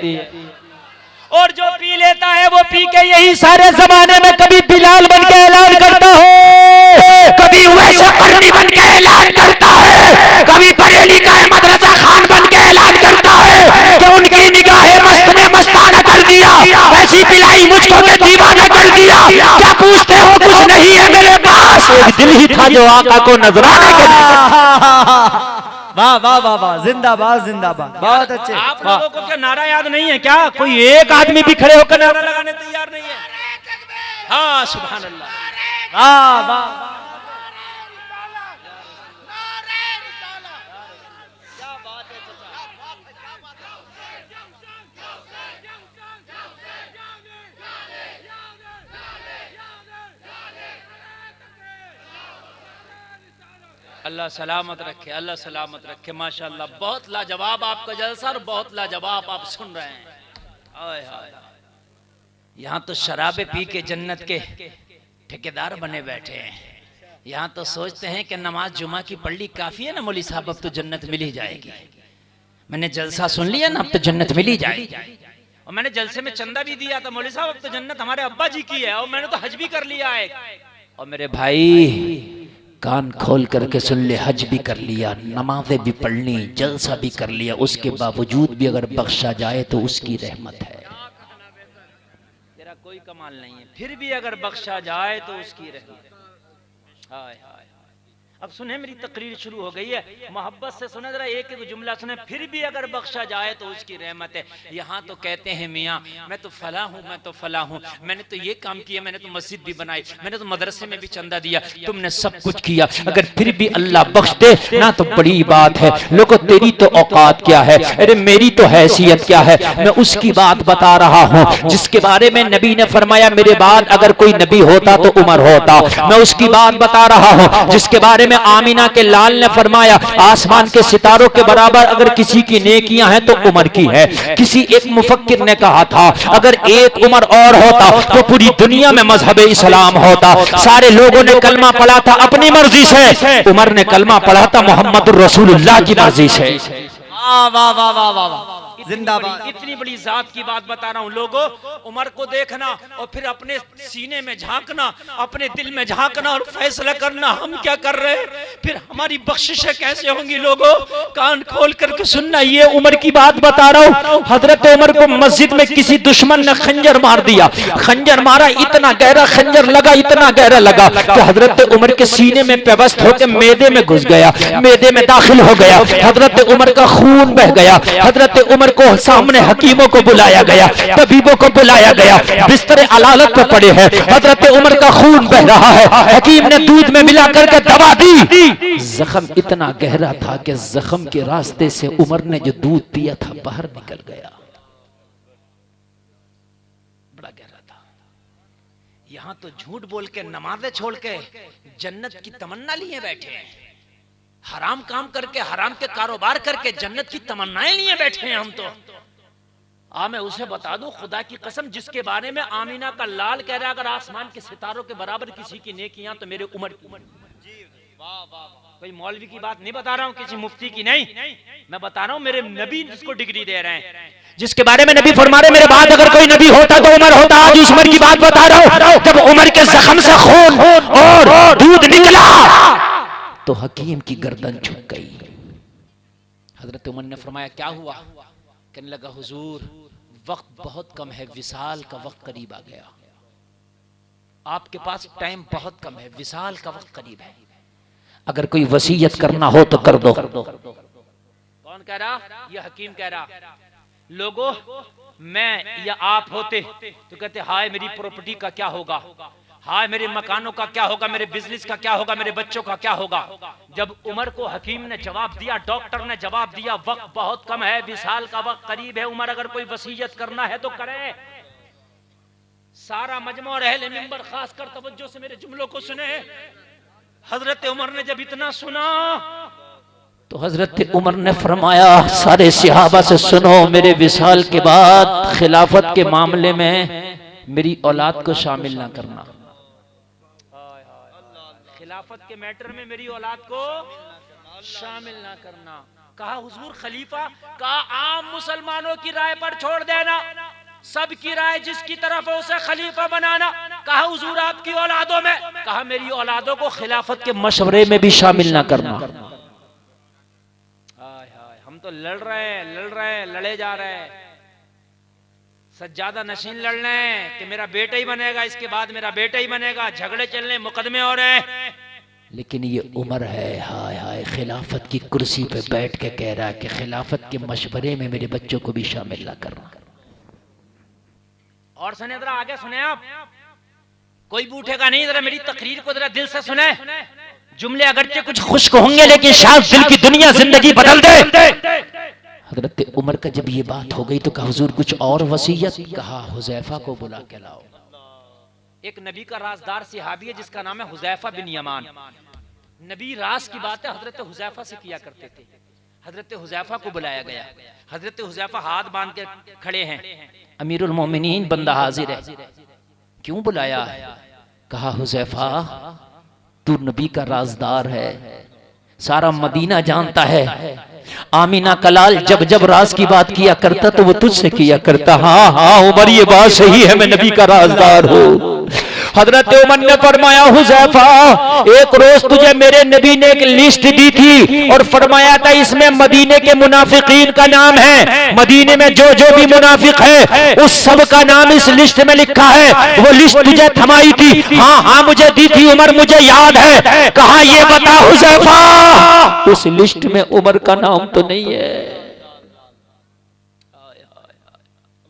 और जो पी लेता है वो पी के यही सारे जमाने में कभी बिलाल बन के ऐलान करता है, कभी वैसे करनी बन के ऐलान करता है, कभी बरेली का मदरसा खान बन के ऐलान करता है कि उनकी निगाहें मस्त ने मस्ताना कर दिया, ऐसी पिलाई मुझको के दीवाना कर दिया। क्या पूछते हो? कुछ नहीं है मेरे पास, एक दिल ही था जो आका को नजराने के लिए। वाह वाह वाह वाह, जिंदाबाद जिंदाबाद, बहुत अच्छे। आप लोगों को क्या नारा याद नहीं है क्या? कोई एक आदमी भी खड़े होकर नारा लगाने तैयार नहीं है? हाँ, सुभान अल्लाह, वाह वाह। अल्लाह सलामत रखे, अल्लाह सलामत रखे। माशाअल्लाह, बहुत लाजवाब आपका जलसा और बहुत लाजवाब आप सुन रहे हैं। आय हाय, यहाँ तो शराबे पी के जन्नत के ठेकेदार बने बैठे हैं। यहाँ तो सोचते हैं कि नमाज जुमा की पढ़ ली काफी है ना मौली साहब, अब तो जन्नत मिल ही जाएगी। मैंने जलसा सुन लिया ना, अब तो जन्नत मिल ही जाएगी। और मैंने जलसे में चंदा भी दिया था मौली साहब, अब तो जन्नत हमारे अब्बा जी की है, और मैंने तो हज भी कर लिया है। और मेरे भाई कान खोल करके सुन ले, हज भी कर लिया, नमाजें भी पढ़ ली, जलसा भी कर लिया, उसके बावजूद भी अगर बख्शा जाए तो उसकी रहमत है, तेरा कोई कमाल नहीं है, फिर भी अगर बख्शा जाए तो उसकी रहमत। हाय हाय हाय, अब सुने मेरी तकरीर शुरू हो गई है, मोहब्बत से सुने, जरा एक एक जुमला सुने, फिर भी अगर बख्शा जाए तो उसकी रहमत है। यहाँ तो कहते हैं मियाँ मैं तो फला हूँ, मैं तो फला हूँ, मैंने तो ये काम किया, मैंने तो मस्जिद भी बनाई, मैंने तो मदरसे में भी चंदा दिया, तुमने सब कुछ किया, अगर फिर भी अल्लाह बख्श दे ना तो बड़ी बात है। लोगों तेरी तो औकात क्या है, अरे मेरी तो हैसियत क्या है। मैं उसकी बात बता रहा हूँ जिसके बारे में नबी ने फरमाया मेरे बाद अगर कोई नबी होता तो उमर होता। मैं उसकी बात बता रहा हूँ जिसके बारे में आमिना के लाल ने फरमाया आसमान के सितारों के बराबर अगर किसी की नेकियां हैं तो उमर की है। किसी एक मुफक्किर ने कहा था अगर एक उमर और होता तो पूरी दुनिया में मजहब इस्लाम होता। सारे लोगों ने कलमा पढ़ा था अपनी मर्जी से, उमर ने कलमा पढ़ा था मोहम्मद रसूलुल्लाह की मर्जी से। वाह वाह वाह वाह वाह, जिंदाबाद। इतनी बड़ी जात की बात बता रहा हूँ लोगों, उमर को देखना और फिर अपने सीने में झांकना, अपने दिल में झांकना और फैसला करना हम क्या कर रहे हैं, फिर हमारी बख्शिशें कैसे होंगी। लोगों कान खोल करके सुनना, ये उमर की बात बता रहा हूँ। हजरत उमर को मस्जिद में किसी दुश्मन ने खंजर मार दिया, खंजर मारा, इतना गहरा खंजर लगा, इतना गहरा लगा कि हजरत उमर के सीने में पेवस्त होकर मैदे में घुस गया, मैदे में दाखिल हो गया, हजरत उमर का खून बह गया। हजरत उमर को सामने हकीमों को बुलाया गया, तबीबों को बुलाया गया, बिस्तर अलालत पे पड़े हैं, हजरत उमर का खून बह रहा है, हकीम ने दूध में मिला करके दवा दी। जख्म इतना गहरा था कि जख्म के रास्ते से उमर ने जो दूध पिया था बाहर निकल गया, बड़ा गहरा था। यहां तो झूठ बोल के नमाजें छोड़ के जन्नत की तमन्ना लिए बैठे हैं, हराम काम करके हराम के कारोबार करके जन्नत की तमन्नाएं लिए बैठे हैं हम तो। मैं उसे बता दूं खुदा की कसम, जिसके बारे में आमीना का लाल कह रहा है अगर आसमान के सितारों के बराबर किसी की नेकियां तो मेरे उमर की। कोई मौलवी की बात नहीं बता रहा हूं, किसी मुफ्ती की नहीं, मैं बता रहा हूं मेरे नबी जिसको डिग्री दे रहे हैं, जिसके बारे में नबी फरमा रहे मेरे बाद अगर कोई नबी होता तो उमर होता। आज उस उमर की बात बता रहा हूं, जब उमर के जख्म से खून और दूध निकला तो हकीम की गर्दन झुक गई। हजरत उमर ने फरमाया क्या हुआ? कहने लगा हुजूर वक्त बहुत कम है, विसाल का वक्त करीब आ गया, आपके पास टाइम बहुत कम है, विसाल का वक्त करीब है, अगर कोई वसीयत करना हो तो कर दो। कौन कह रहा? ये हकीम कह रहा। लोगों मैं या आप होते तो कहते हाय मेरी प्रॉपर्टी का क्या होगा, हाय मेरे मकानों का क्या होगा, मेरे बिजनेस का क्या होगा, मेरे बच्चों का क्या होगा। जब उमर को हकीम ने जवाब दिया, डॉक्टर ने जवाब दिया वक्त बहुत कम है, विसाल का वक्त करीब है, उमर अगर कोई वसीयत करना है तो करे। सारा मजमा और अहले मिंबर खासकर तवज्जो से मेरे जुमलों को सुने। हजरत उमर ने जब इतना सुना तो हजरत उमर ने फरमाया सारे सहाबा से सुनो, मेरे विसाल के बाद खिलाफत के मामले में मेरी औलाद को शामिल ना करना। खिलाफत के मैटर में मेरी औलाद को शामिल ना करना। कहा हुजूर खलीफा? कहा आम मुसलमानों की राय पर छोड़ देना, सबकी राय जिसकी तरफ है उसे खलीफा बनाना। कहा हुजूर आपकी औलादों में? कहा मेरी औलादों को खिलाफत के मशवरे में भी शामिल ना करना। हम तो लड़ रहे हैं, लड़े जा रहे हैं, सज्जादा नशीन लड़ रहे हैं कि मेरा बेटा ही बनेगा, इसके बाद मेरा बेटा ही बनेगा, झगड़े चल रहे, मुकदमे हो रहे हैं। लेकिन ये उमर है, हाय हाय, खिलाफत की कुर्सी पे बैठ के कह रहा है कि खिलाफत के मशवरे में मेरे बच्चों को भी शामिल ना करना। और सुने जरा आगे सुने आप, कोई भी उठेगा नहीं, जरा मेरी तकरीर को जरा दिल से सुने। जुमले अगरचे कुछ खुश्क होंगे लेकिन शायद दिल की दुनिया जिंदगी बदल दे। हजरत उमर का जब ये बात हो गई तो कहा हुजूर कुछ और वसीयत? कहा हुजैफा को बुला के लाओ। एक नबी का राजदार सहाबी है जिसका नाम है हुजैफा बिन यमान। नबी राज की बात है हजरत हुजैफा से किया करते थे। हजरत हुजैफा को बुलाया गया। हजरत हुजैफा हाथ बांध के खड़े हैं, अमीरुल मोमिनीन बंदा हाजिर है। क्यों बुलाया है? कहा हुजैफा तू नबी का राजदार है, सारा मदीना जानता है। आमीना कलाल जब जब राज की बात किया करता तो वो तुझसे किया करता। हाँ हाँ उमर ये बात सही है, मैं नबी का राजदार हूँ। हजरत उमर ने फरमाया हुजैफा एक रोज तुझे मेरे नबी ने एक लिस्ट दी थी और फरमाया था इसमें मदीने के मुनाफिकीन का नाम है, मदीने में जो जो भी मुनाफिक है उस सब का नाम इस लिस्ट में लिखा है। वो लिस्ट तुझे थमाई थी? हाँ हाँ मुझे दी थी उमर, मुझे याद है। कहा ये बता हुजैफा उस लिस्ट में उमर का नाम तो नहीं है?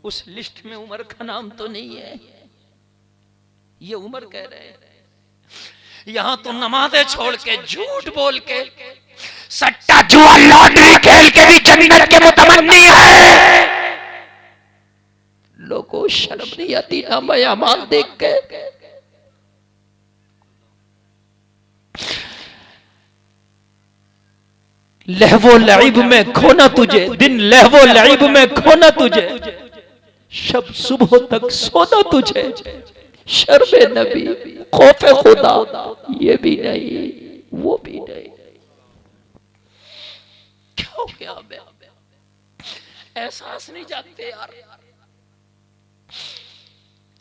उस लिस्ट में उमर का नाम तो नहीं है। ये उमर कह रहे हैं यहां तो नमाजें छोड़ के, झूठ बोल के, सट्टा जुआ लॉटरी खेल के भी जन्नत के मुतमन्नी है। लोगों शर्म नहीं आती नामा अमाल देख के? लहवो लईब में खोना तुझे, दिन लहवो लईब में खोना तुझे, शब सुबह तक सोना तुझे। शर्म नबी खौफे खुदा ये भी नहीं वो भी नहीं। क्या हो गया? एहसास नहीं जागते यार?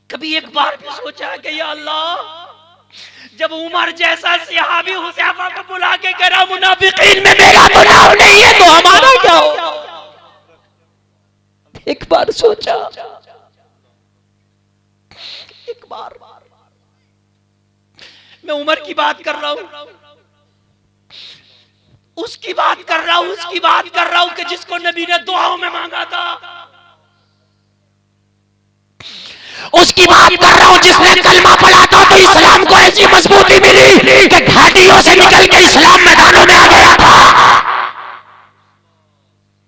कभी एक बार भी सोचा कि या अल्लाह जब उमर जैसा सहाबी हुजैफा को बुला के कह रहा मुनाफिकीन में मेरा तो नाम नहीं है तो हमारा क्या हो? एक बार सोचा, एक बार मैं उमर की बात कर रहा हूं, उसकी बात कर रहा हूं, उसकी बात कर रहा हूं कि जिसको नबी ने दुआओं में मांगा था, उसकी बात कर रहा हूं जिसने कलमा पढ़ा था तो इस्लाम को ऐसी मजबूती मिली कि घाटियों से निकल के इस्लाम मैदानों में आ गया था।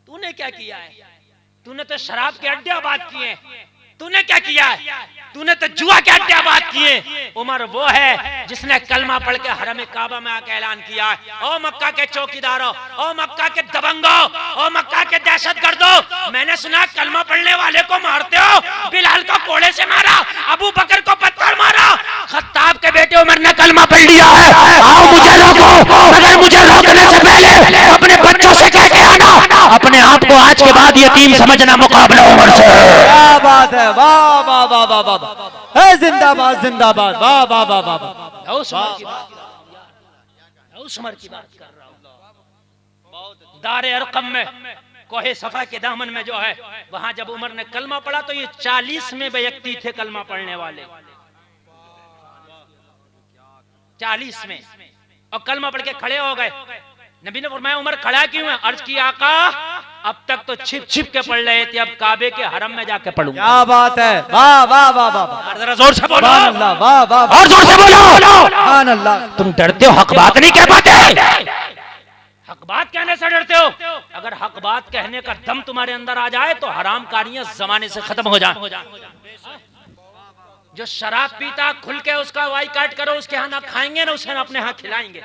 तूने क्या किया है? तूने तो शराब के अड्डे आबाद किए, तूने क्या किया है? तूने तो जुआ के अड्डे बात किए। उमर वो है जिसने कलमा पढ़ के हरम काबा में आके ऐलान किया है, ओ मक्का के चौकीदारों, ओ मक्का के दबंगो, ओ मक्का के दहशतगर्दो, मैंने सुना कलमा पढ़ने वाले को मारते हो। बिलाल को कोड़े से मारा, अबू बकर को पत्थर मारा, खत्ताब के बेटे उमर ने कलमा पढ़ लिया है। आओ मुझे रोको, मगर मुझे रोकने से पहले अपने बच्चों से कह के आना, अपने आप को आज के बाद यतीम समझना मुकाबला उमर से। क्या बात है, वाह वाह वाह वाह वाह, है जिंदाबाद जिंदाबाद, वाह वाह वाह वाह वाह। उस उमर की बात कर रहा हूं। दारे अरकम में कोहे सफा के दामन में जो है, वहां जब उमर ने कलमा पढ़ा तो ये 40 में व्यक्ति थे कलमा पढ़ने वाले, 40 में, और कलमा पढ़ के खड़े हो गए। नबी ने फरमाया उमर खड़ा क्यों है? अर्ज की आका अब तक तो छिप छिप के पढ़ रहे थे, अब काबे के हरम में जाके पढ़ूंगा। क्या बात है, वाह वाह वाह वाह, जरा जोर से बोलो, अल्लाह, वाह वाह, और जोर से बोलो। सुभान अल्लाह। तुम डरते हो, हक बात नहीं कह पाते। हक बात कहने से डरते हो? अगर हक बात कहने का दम तुम्हारे अंदर आ जाए तो हराम कारियां जमाने से खत्म हो जाए। जो शराब पीता खुल के उसका बाइकाट करो, उसके यहाँ ना खाएंगे ना उसे अपने यहाँ खिलाएंगे।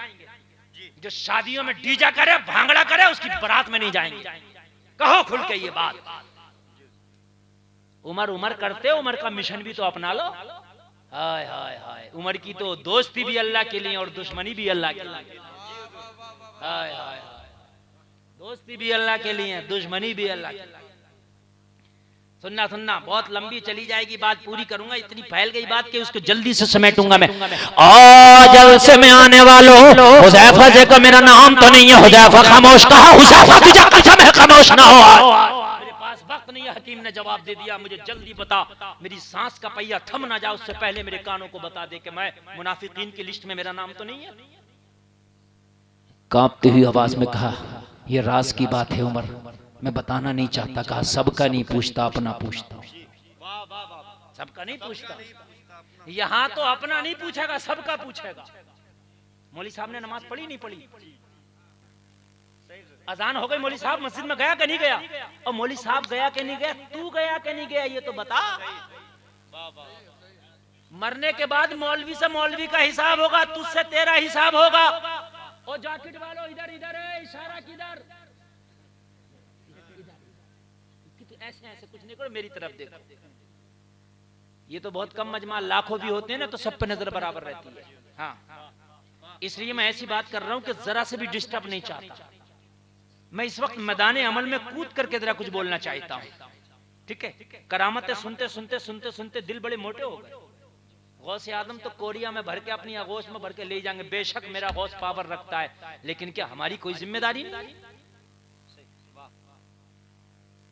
जो शादियों में डीजा करे, भांगड़ा करे, उसकी बारात में नहीं जाएंगे। कहो खुल के ये बात। उमर उमर करते, उमर का मिशन भी तो अपना लो। हाय हाय हाय, उमर की तो दोस्ती भी अल्लाह के लिए और दुश्मनी भी अल्लाह के लिए। हाय हाय हाय, दोस्ती भी अल्लाह के लिए, दुश्मनी भी अल्लाह के लिए। सुनना सुनना, बहुत लंबी चली जाएगी बात, पूरी करूंगा, इतनी फैल गई बात कि उसको जल्दी से समेटूंगा मैं। जल से में आने वालों, हुज़ैफा से का मेरा नाम तो नहीं है, हुज़ैफा खामोश कहा, हुज़ैफा तुझे कसम है खामोश ना हो। मेरे पास वक्त नहीं है, हकीम ने जवाब दे दिया, मुझे जल्दी बता, मेरी सांस का पहिया थम ना जाए उससे पहले मेरे कानों को बता दे कि मैं मुनाफिकीन की लिस्ट में मेरा नाम तो नहीं है। कांपती हुई आवाज में कहा, यह राज की बात है उमर, मैं बताना नहीं चाहता। कहा सबका नहीं पूछता, अपना पूछता। सबका नहीं पूछता, यहाँ तो अपना नहीं पूछेगा, सबका पूछेगा। मौली साहब ने नमाज पढ़ी नहीं पढ़ी? अजान हो गई, मौली साहब मस्जिद में गया कि नहीं गया? और मौली साहब गया कि नहीं गया? तू गया कि नहीं गया ये तो बता। मरने के बाद मौलवी से मौलवी का हिसाब होगा, तुझसे तेरा हिसाब होगा। और जैकेट वालों इधर इधर है, इशारा किधर? ऐसे ऐसे कुछ नहीं करो, मेरी तरफ देखो। ये तो बहुत कम मजमा, लाखों भी होते हैं ना तो सब पे नजर बराबर रहती है। हाँ, इसलिए मैं ऐसी बात कर रहा हूं कि जरा से भी डिस्टर्ब नहीं चाहता। मैं इस वक्त मैदान अमल में कूद करके जरा कुछ बोलना चाहता हूं, ठीक है? करामतें सुनते सुनते सुनते सुनते दिल बड़े मोटे हो गए। गौसे आदम तो कोरिया में भर के अपनी आगोश में भर के ले जाएंगे। बेशक मेरा गौस पावर रखता है, लेकिन क्या हमारी कोई जिम्मेदारी नहीं?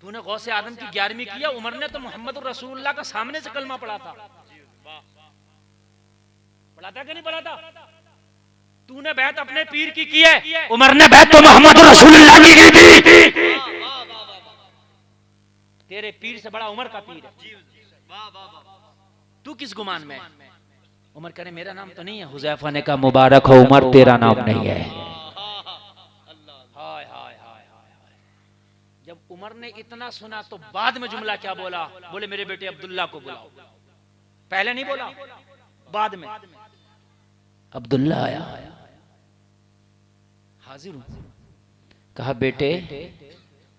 तूने गौसे आदम की 11वीं किया, उमर ने तो मोहम्मद रसूलुल्लाह का सामने से कलमा पढ़ा था। पढ़ा था कि नहीं पढ़ा था? तूने बैत अपने पीर की है, उमर ने बैत तो मोहम्मद रसूलुल्लाह की थी। तेरे पीर से बड़ा उमर का पीर है। तू किस गुमान में? उमर करे मेरा नाम तो नहीं है। हुज़ैफा ने कहा मुबारक हो उमर, तेरा नाम नहीं है। हाय हाय हाय हाय। जब उमर ने इतना सुना तो बाद में जुमला क्या बोला? बोले मेरे बेटे अब्दुल्ला को बुलाओ। पहले नहीं बोला, बाद में। अब्दुल्ला आया, हाजिर हूं। कहा बेटे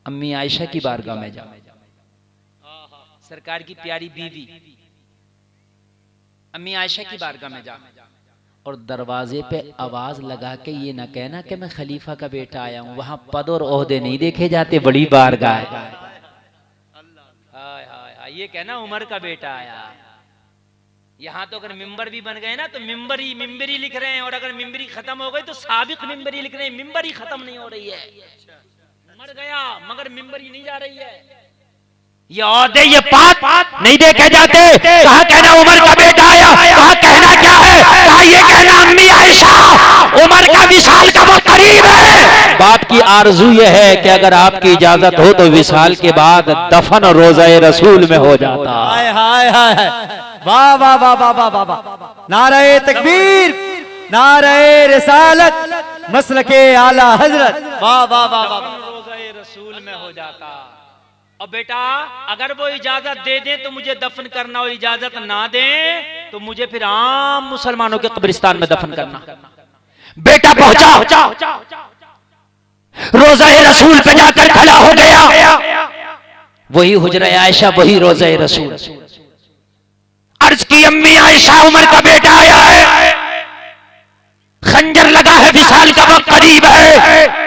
अम्मी आयशा की बारगाह में जा। सरकार की प्यारी बीवी अम्मी आयशा की बारगाह में जा, और दरवाजे पे आवाज लगा के ये ना कहना कि मैं खलीफा का बेटा आया हूं। वहां पद और ओहदे नहीं देखे जाते, बड़ी बारगाह है। हाय हाय हाय, ये कहना उमर का बेटा आया। यहाँ तो अगर मिंबर भी बन गए ना तो मिंबरी लिख रहे हैं, और अगर मिंबरी खत्म हो गई तो साबिक मिंबरी लिख रहे हैं। मिंबरी खत्म नहीं हो रही है, मर गया मगर मिंबरी नहीं जा रही है। ये औहदे ये पात नहीं देखे जाते। कहा कहना उमर का बेटा आया, कहा कहना क्या है? कहा ये कहना अम्मी आयशा उमर का विशाल का वो करीब है। बाप की आरजू ये है कि अगर आपकी इजाजत हो तो विशाल के बाद दफन और रोज़ाए रसूल में हो जाता। हाय हाय हाय, वाह वाह वाह वाह वाह वाह, नारे तकबीर, नारे रिसालत, मसलके आला हजरत, वाह वाह वाह वाह, रोज़ाए रसूल में हो जाता। और बेटा अगर वो इजाजत दे दें तो मुझे दफन करना, और इजाजत ना दें तो मुझे फिर आम मुसलमानों के कब्रिस्तान में दफन करना। बेटा पहुंचा, रोज़ा रसूल पे जाकर खड़ा हो गया। वही हुजरा आयशा, वही रोज़ा रसूल। अर्ज की अम्मी आयशा, उमर का बेटा आया है, खंजर लगा है, विसाल का वक्त करीब है।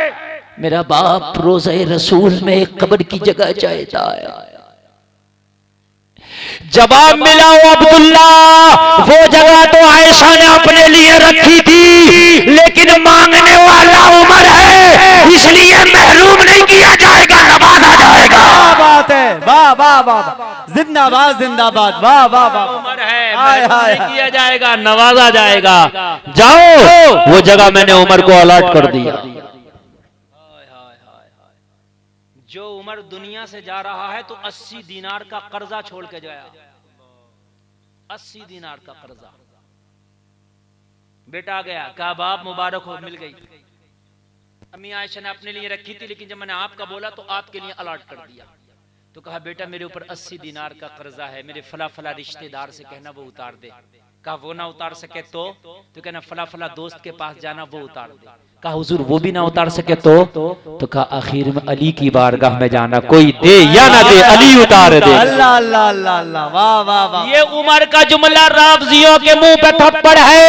मेरा बाप रोज़ा रसूल में एक कब्र की जगह चाहता है। जवाब मिला, अब्दुल्ला वो जगह तो आयशा ने अपने लिए रखी थी, लेकिन मांगने वाला उमर है, इसलिए महरूम नहीं किया जाएगा, नवाजा जाएगा। क्या बात है, वाह वाह वाह, जिंदाबाद जिंदाबाद, वाह वाह वाह। उमर है, हाय, हाय, नहीं किया जाएगा, नवाजा जाएगा। जाओ, वो जगह मैंने उमर को अलॉट कर दिया। जो उमर दुनिया से जा रहा है तो 80 दीनार का कर्जा छोड़ के गया। 80 दीनार का कर्जा। बेटा आ गया, कहा बाप मुबारक हो, मिल गई। अम्मी आयशा ने अपने लिए रखी थी, लेकिन जब मैंने आपका बोला तो आपके लिए अलॉट कर दिया। तो कहा बेटा मेरे ऊपर 80 दीनार का कर्जा है, मेरे फला फला रिश्तेदार से कहना वो उतार दे। कहा वो ना उतार सके तो कहना फला फला दोस्त के पास जाना, वो उतार दे। कहा हुजूर वो भी ना उतार सके तो कहा आखिर में अली की बारगाह में जाना, कोई दे या ना दे, अली उतार दे। अल्लाह अल्लाह अल्लाह अल्लाह, वाह वाह वाह। ये उमर का जुमला राफजियों के मुंह पे थप्पड़ है।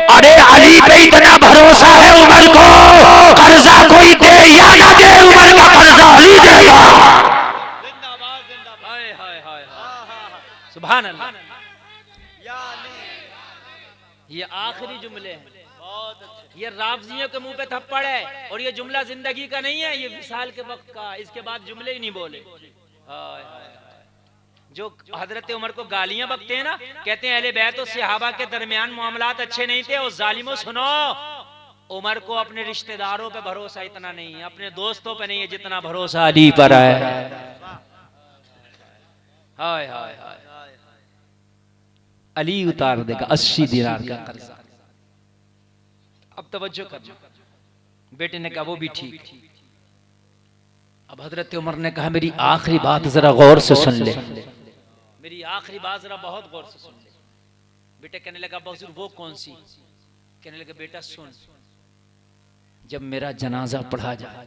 अरे अली पे इतना भरोसा है उमर को, कर्जा कोई दे या ना दे, उमर का कर्जा अली देगा। सुभान अल्लाह। ये आखिरी जुमले हैं, ये राफजियों के मुंह पे थप्पड़ है, और ये जुमला जिंदगी का नहीं है, ये विसाल के वक्त का। इसके बाद जुमले ही नहीं बोले। हाय हाय हाय। जो हजरत उमर को गालियां बकते हैं ना, कहते हैं अहले बैत और सहाबा के दरमियान मामलात अच्छे नहीं थे, और जालिमों सुनो, उमर को अपने रिश्तेदारों पे भरोसा इतना नहीं है, अपने दोस्तों पे नहीं है जितना भरोसा अली पर है। हाय हाय हाय। अली उतार देगा 80 दीनार का कर्जा। अब तवज्जो करना, बेटे ने कहा वो भी ठीक। अब हजरत उमर ने कहा मेरी आखिरी बात जरा गौर से सुन ले, मेरी आखिरी बात जरा बहुत गौर से सुन ले। बेटे कहने लगा हुजूर वो कौन सी? कहने लगा बेटा सुन, जब मेरा जनाजा पढ़ा जाए,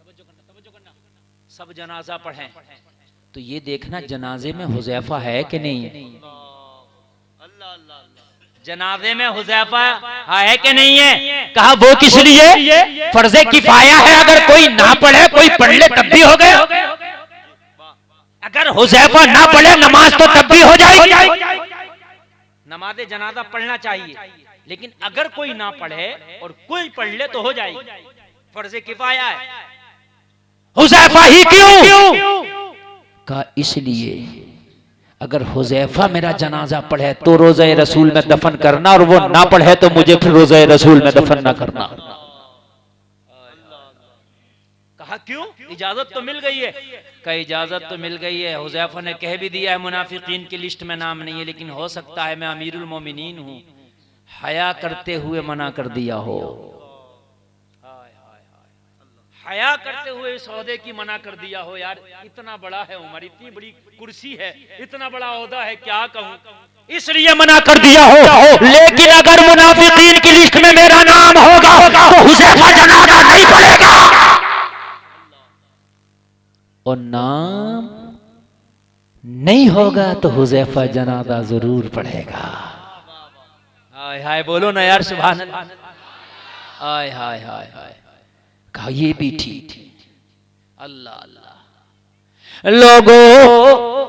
तवज्जो करना, सब जनाजा पढ़ें तो ये देखना जनाजे में हुजैफा है कि नहीं। जनाजे में हुजैफा है कि नहीं है? कहा वो किस लिए? फर्जे किफाया है, अगर कोई ना पढ़े कोई पढ़ ले तब भी हो गया। अगर हुजैफा ना पढ़े नमाज तो तब भी हो जाएगी। नमाज जनाजा पढ़ना चाहिए, लेकिन अगर कोई ना पढ़े और कोई पढ़ ले तो हो जाएगी, फर्जे किफाया है। हुजैफा ही क्यों? कहा इसलिए अगर हुजैफा मेरा जनाजा पढ़े तो रोज़ा रसूल में दफन करना, और वो ना पढ़े तो मुझे फिर रोज़ा रसूल में दफन ना करना। कहा क्यों? इजाजत तो मिल गई है। कहा इजाजत तो मिल गई है, हुजैफा ने कह भी दिया है मुनाफिकीन की लिस्ट में नाम नहीं है, लेकिन हो सकता है मैं अमीरुल मोमिनीन हूं, हया करते हुए मना कर दिया हो। हया करते हुए सौदे की मना कर दिया हो। यार इतना बड़ा है उमर, इतनी बड़ी कुर्सी है, इतना बड़ा ओहदा है, क्या कहूं, इसलिए मना कर दिया हो। लेकिन अगर मुनाफिकीन की लिस्ट में मेरा नाम होगा तो हुजैफा जनाजा नहीं पड़ेगा। और नाम नहीं होगा तो हुजैफा जनाजा जरूर पढ़ेगा। हाय हाय बोलो ना यार, सुभान अल्लाह। हाय हाय हाय हाय। कहा ये भी ठीक। अल्लाह अल्लाह। लोगों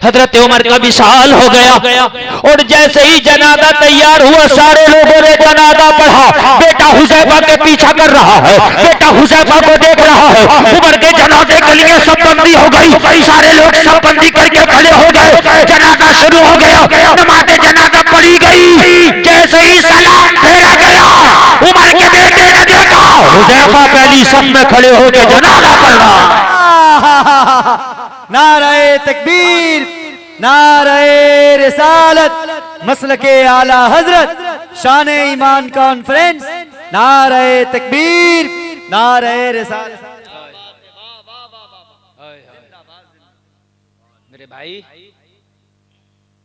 हजरत उमर का विशाल हो गया, और जैसे ही जनाजा तैयार हुआ सारे लोगों ने जनाजा पढ़ा। बेटा हुजैफा के पीछा कर रहा है, बेटा हुजैफा को देख रहा है। उमर के जनाजे के लिए सब बंदी हो गई, सारे लोग सब बंदी करके खड़े हो गए। जनाजा शुरू हो गया, नमाज़े जनाजा पढ़ी गई। जैसे ही सलाम फेरा गया, उमर के बेटे ने देखा हुजैफा पहली सब में खड़े होकर जनाजा पढ़ रहा। नारे तकबीर, नारे रिसालत, मसलके आला हजरत, शाने ईमान कॉन्फ्रेंस, नारे तकबीर, नारे रिसालत। मेरे भाई,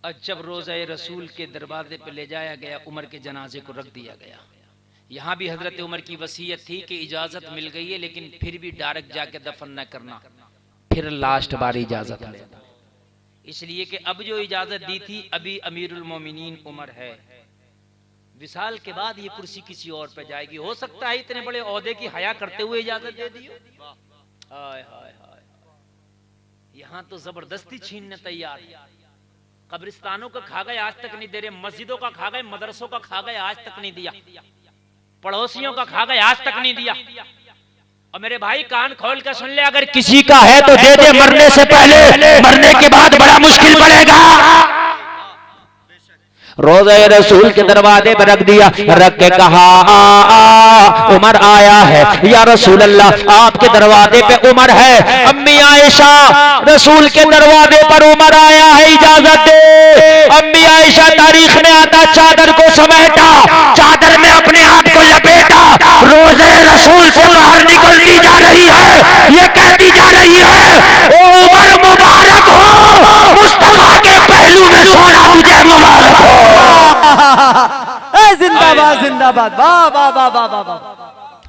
और जब रोज़ा रसूल के दरवाजे पे ले जाया गया, उमर के जनाजे को रख दिया गया। यहाँ भी हजरत उमर की वसीयत थी कि इजाजत मिल गई है, लेकिन फिर भी डायरेक्ट जाके दफन न करना, फिर लास्ट बार इजाजत लेना। इसलिए कि अब जो इजाजत दी थी, अभी अमीरुल मोमिनीन उमर है, विसाल के बाद ये कुर्सी किसी और पे जाएगी। हो सकता है इतने बड़े ओहदे की हया करते हुए इजाजत दे दी। हाय हाय हाय, यहाँ तो जबरदस्ती छीनने तैयार। कब्रिस्तानों का खा गए, आज तक नहीं दे रहे। मस्जिदों का खा गए, मदरसों का खा गए, आज तक नहीं दिया। पड़ोसियों का खा गए, आज तक नहीं दिया। और मेरे भाई कान खोल कर सुन ले, अगर किसी का है तो दे दे, मरने से पहले, मरने के बाद बड़ा मुश्किल पड़ेगा। रोज़े रसूल के दरवाजे पर रख दिया, रख के कहा उमर आया है या रसूल अल्लाह, आपके दरवाजे पे उमर है। अम्मी आयशा, रसूल के दरवाजे पर उमर आया है, इजाजत दे। अम्मी आयशा तारीख में आता, चादर को समेटा, चादर में अपने हाथ को लपेटा, रोज़े रसूल से बाहर निकलती जा रही है। ये कहती जा रही है, ओ उमर मुबारक हो, मुस्तफा के पहलू में सोना तुझे मुबारक हो। जिंदाबाद जिंदाबाद, वाह वाह वाह वाह वाह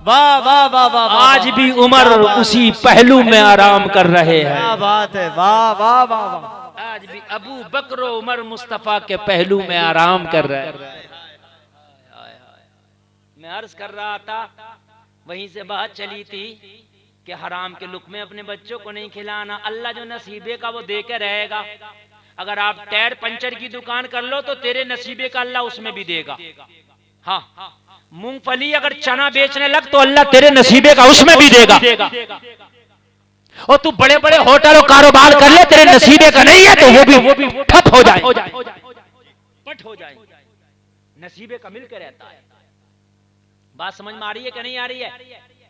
वाह वाह वाह वाह। आज भी उमर उसी पहलू में आराम कर रहे हैं। क्या बात है, वाह वाह वाह वाह। आज भी अबू बकर उमर मुस्तफा के पहलू में आराम कर रहे हैं। मैं अर्ज कर रहा था, वहीं से बात चली थी कि हराम के लुक़मे अपने बच्चों को नहीं खिलाना। अल्लाह जो नसीबे का वो दे के रहेगा। अगर आप टायर पंचर की दुकान कर लो तो तेरे नसीबे का अल्लाह उसमें भी देगा। हाँ, मूंगफली अगर चना बेचने लग तो अल्लाह तेरे नसीबे का उसमें भी देगा। और तू बड़े बड़े होटल और कारोबार कर ले, तेरे नसीबे का नहीं है तो वो भी ठप हो जाए, पट हो जाए। नसीबे का मिल के रहता है। बात समझ में आ रही है कि नहीं आ रही है?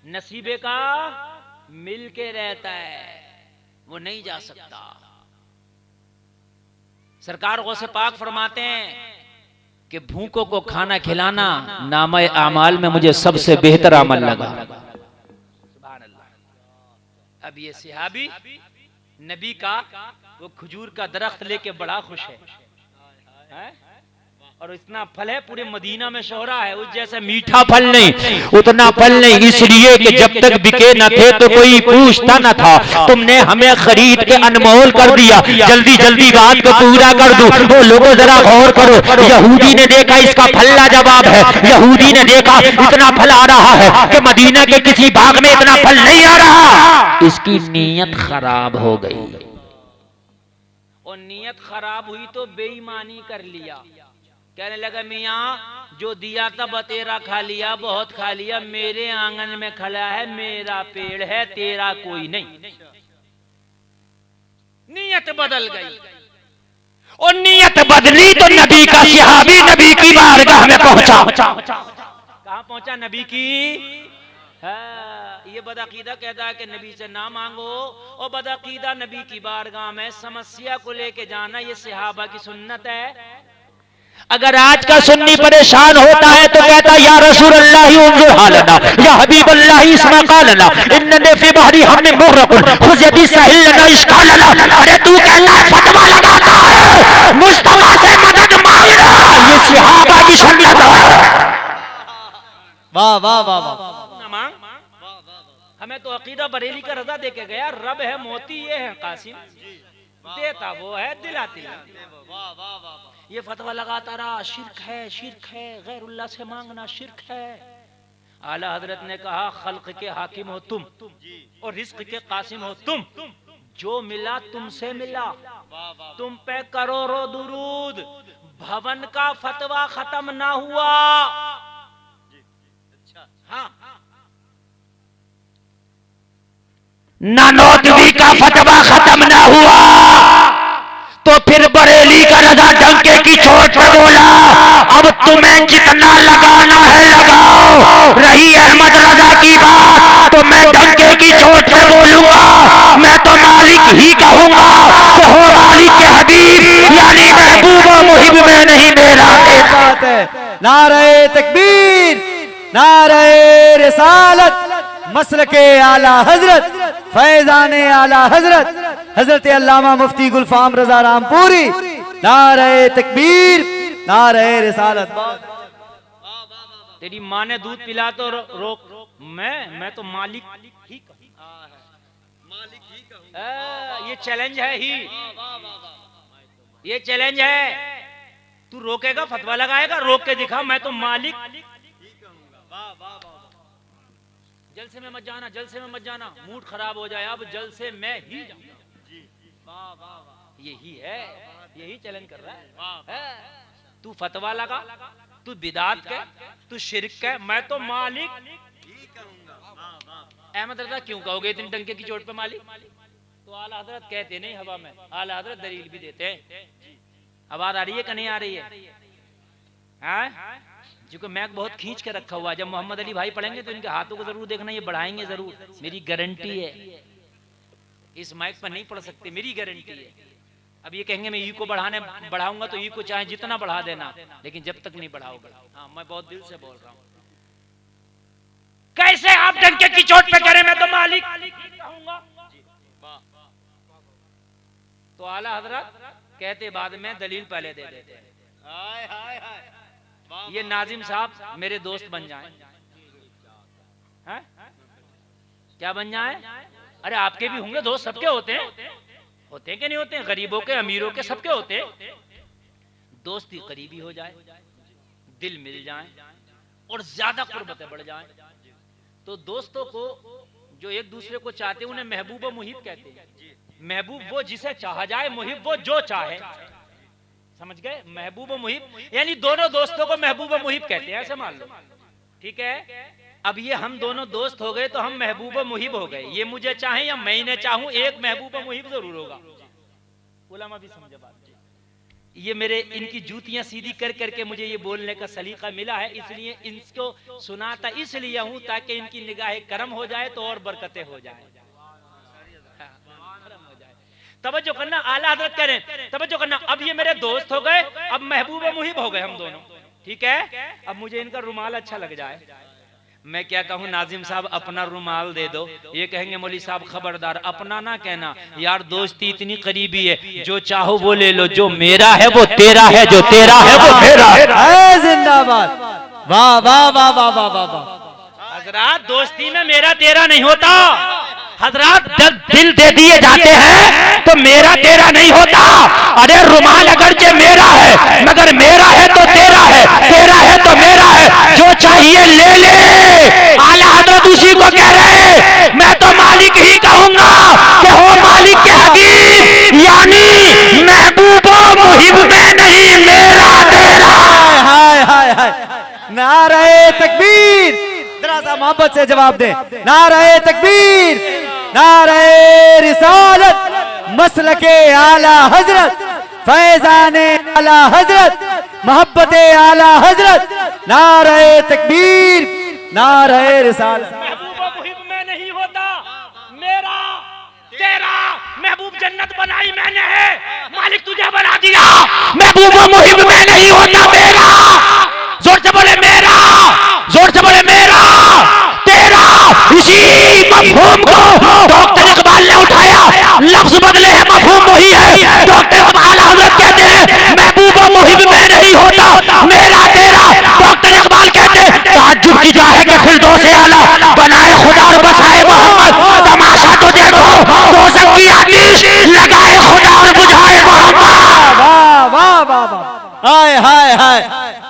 नसीबे का मिल के रहता है, वो नहीं जा सकता। सरकार गौसे पाक फरमाते हैं कि भूखों को खाना खिलाना नामे आमाल में मुझे सबसे बेहतर अमल लगा। सुभान अल्लाह। अब ये सहाबी नबी का वो खजूर का दरख्त लेके बड़ा खुश है? और इतना फल है, पूरे मदीना में शोहरा है। उस जैसा मीठा फल नहीं, उतना फल नहीं, इसलिए कि जब तक बिके न थे तो कोई पूछता न था। तुमने हमें खरीद के अनमोल कर दिया। जल्दी जल्दी बात को पूरा कर दूं। वो लोगों जरा गौर करो, यहूदी ने देखा इसका फल लाजवाब है। यहूदी ने देखा इतना फल आ रहा है कि मदीना के किसी बाग में इतना फल नहीं आ रहा। इसकी नीयत खराब हो गई, और नीयत खराब हुई तो बेईमानी कर लिया। कहने लगा, मियाँ जो दिया था बतेरा खा लिया, बहुत खा लिया, मेरे आंगन में खड़ा है, मेरा पेड़ है, तेरा कोई नहीं। नीयत बदल गई, और नीयत बदली तो नबी का सहाबी नबी की बारगाह में पहुंचा। कहाँ पहुंचा? नबी की। ये बदअकीदा कहता है कि नबी से ना मांगो, और बदअकीदा नबी की बारगाह में समस्या को लेके जाना ये सहाबा की सुन्नत है। अगर आज का सुन्नी परेशान होता है तो कहता या रसूल अल्लाह उन्जुर हालना, या हबीब अल्लाह इसमा कालना, इन्नने फी बहरी हमने मुगरकुन खुद यदि साहिल लना इश्कालना। अरे तू कहता है फतवा लगाता है, मुस्तफा से मदद मांगना, ये सहाबा की सुन्नत है। वाह वाह वाह वाह। हमें तो अकीदा बरेली का रजा दे के गया। रब है मोती, ये है कासिम, देता वो है, दिलाती। ये फतवा लगाता रहा, शिर्क है, शिर्क है, गैरुल्लाह से मांगना शिर्क है। आला हजरत ने कहा, खल्क के हाकिम हो तुम और रिस्क के कासिम हो तुम। जो मिला तुमसे मिला, तुम पे करोड़ों दुरूद, भवन का फतवा खत्म ना हुआ। हाँ, नानोदवी का फतवा खत्म ना हुआ तो फिर बरेली का रजा डंके की चोट पर बोला, अब तुम्हें जितना लगाना है लगाओ। रही अहमद रजा की बात तो मैं डंके की चोट पर बोलूंगा, मैं तो मालिक ही कहूंगा। तो हो मालिक के हबीब यानी महबूब मुहिब में नहीं मेरा। बात है। नारे तकबीर, नारे रिसालत, मसलके आला हजरत, फैजाने आला हजरत हजरत अल्लामा मुफ्ती गुलफाम रजा रामपुरी। नारे तकबीर, नारे रिसालत। तेरी माँ ने दूध पिला तो रोक, मैं तो मालिक ही कहूँ। ये चैलेंज है ही, ये चैलेंज है। तू रोकेगा, फतवा लगाएगा, रोक के दिखा, मैं तो मालिक। जलसे में मत जाना, जलसे में मत जाना, मूड खराब हो जाए। अब जलसे में ही जाऊंगा। यही है, यही चैलेंज कर रहा है। तू फतवा लगा, तू बिदात के, तू शिरक के, मैं तो मालिक अहमद रजा क्यों कहोगे इतनी डंके की चोट पे मालिक? तो आला हजरत कहते नहीं हवा में, आला हजरत दलील भी देते हैं। आवाज आ रही है कि नहीं आ रही है? क्योंकि मैक बहुत खींच के रखा हुआ है। जब मोहम्मद अली भाई पढ़ेंगे तो इनके हाथों को जरूर देखना, ये बढ़ाएंगे जरूर, मेरी गारंटी है। इस माइक पर नहीं पढ़ सकते, मेरी गारंटी है। अब ये कहेंगे मैं ई को बढ़ाऊंगा तो ई को चाहे जितना बढ़ा देना, लेकिन जब तक नहीं बढ़ाओगे। हाँ, मैं बहुत दिल से बोल रहा हूँ। कैसे आप डंके की चोट पे करें मैं तो मालिक कहूंगा? तो आला हजरत कहते बाद में, दलील पहले दे देते हैं। ये नाजिम साहब मेरे दोस्त बन जाएं, हैं? क्या बन जाएं? अरे आपके भी होंगे दोस्त, सबके होते हैं, होते हैं कि नहीं होते हैं? गरीबों के, अमीरों के, सबके होते हैं। दोस्ती करीबी हो जाए, दिल मिल जाए और ज्यादा कुर्बतें बढ़ जाएं। तो दोस्तों को जो एक दूसरे को चाहते हैं उन्हें महबूब व मुहिब कहते हैं। महबूब वो जिसे चाहा जाए, मुहिब वो जो चाहे। समझ गए? महबूब व मुहिब यानी दोनों दोस्तों को महबूब व मुहिब कहते हैं, ऐसे मान लो। ठीक है? अब ये हम दोनों दोस्त हो गए तो हम महबूब व मुहिब हो गए। ये मुझे चाहे या मैं इन्हें चाहूं, एक महबूब व मुहिब जरूर होगा। उलमा भी समझे बात। ये मेरे इनकी जूतियां सीधी कर करके मुझे ये बोलने का सलीका मिला है, इसलिए इनको सुनाता इसलिए हूं ताकि इनकी निगाहें करम हो जाए तो और बरकतें हो जाए। तवज्जो करना, आला हजरत कह रहे हैं, तवज्जो करना। अब ये मेरे दोस्त हो गए, अब महबूब व मुहिब हो गए हम दोनों। ठीक है? अब मुझे इनका रुमाल अच्छा लग जाए, मैं क्या कहूँ, नाजिम साहब अपना रुमाल दे दो। ये कहेंगे मौली साहब खबरदार, अपना ना कहना यार, दोस्ती इतनी करीबी है, जो चाहो वो ले लो, जो मेरा है वो तेरा है, जो तेरा है वो मेरा है। जिंदाबाद, वाह वाह वाह वाह वाह वाह वाह। हजरात, दोस्ती में मेरा तेरा नहीं होता। हजरात, जब दिल दे दिए जाते हैं तो मेरा तेरा नहीं होता। अरे रुमाल अगरचे मेरा है, मगर मेरा है तो तेरा है, तेरा है तो मेरा है, जो चाहिए ले ले। आला हजरत उसी को कह रहे हैं, मैं तो मालिक ही कहूंगा कि हो मालिक के हबीब, यानी महबूब मुहिब में नहीं, मेरा तेरा। हाय हाय हाय, नारे तकबीर, जरा सा मोहब्बत से जवाब दे। नारे तकबीर, नारे रिसालत, मसलके आला हजरत, फैजाने आला हजरत, मोहब्बते आला हजरत। नारे तकबीर, नारे रिसालत। महबूब मुहिब में नहीं होता, मेरा तेरा। महबूब जन्नत बनाई मैंने है, मालिक तुझे बना दिया। महबूब मुहिब में नहीं होता, मेरा। जोर से बोले मेरा, जोर से बोले मेरा तेरा। इसी मफहूम को डॉक्टर इकबाल ने उठाया, लफ्ज बदले हैं, मफहूम वही है। डॉक्टर इकबाल हजरत कहते हैं महबूब मुहिब में नहीं होता, मेरा तेरा। डॉक्टर इकबाल कहते हैं ताज्जुब की जाए कि फिरदौस आला बनाए खुदा और बसाए मोहम्मद। तमाशा तो देखो, दोज़ख की आतिश लगाए खुदा और बुझाए मोहम्मद। वाह वाह वाह वाह, हाय हाय हाय,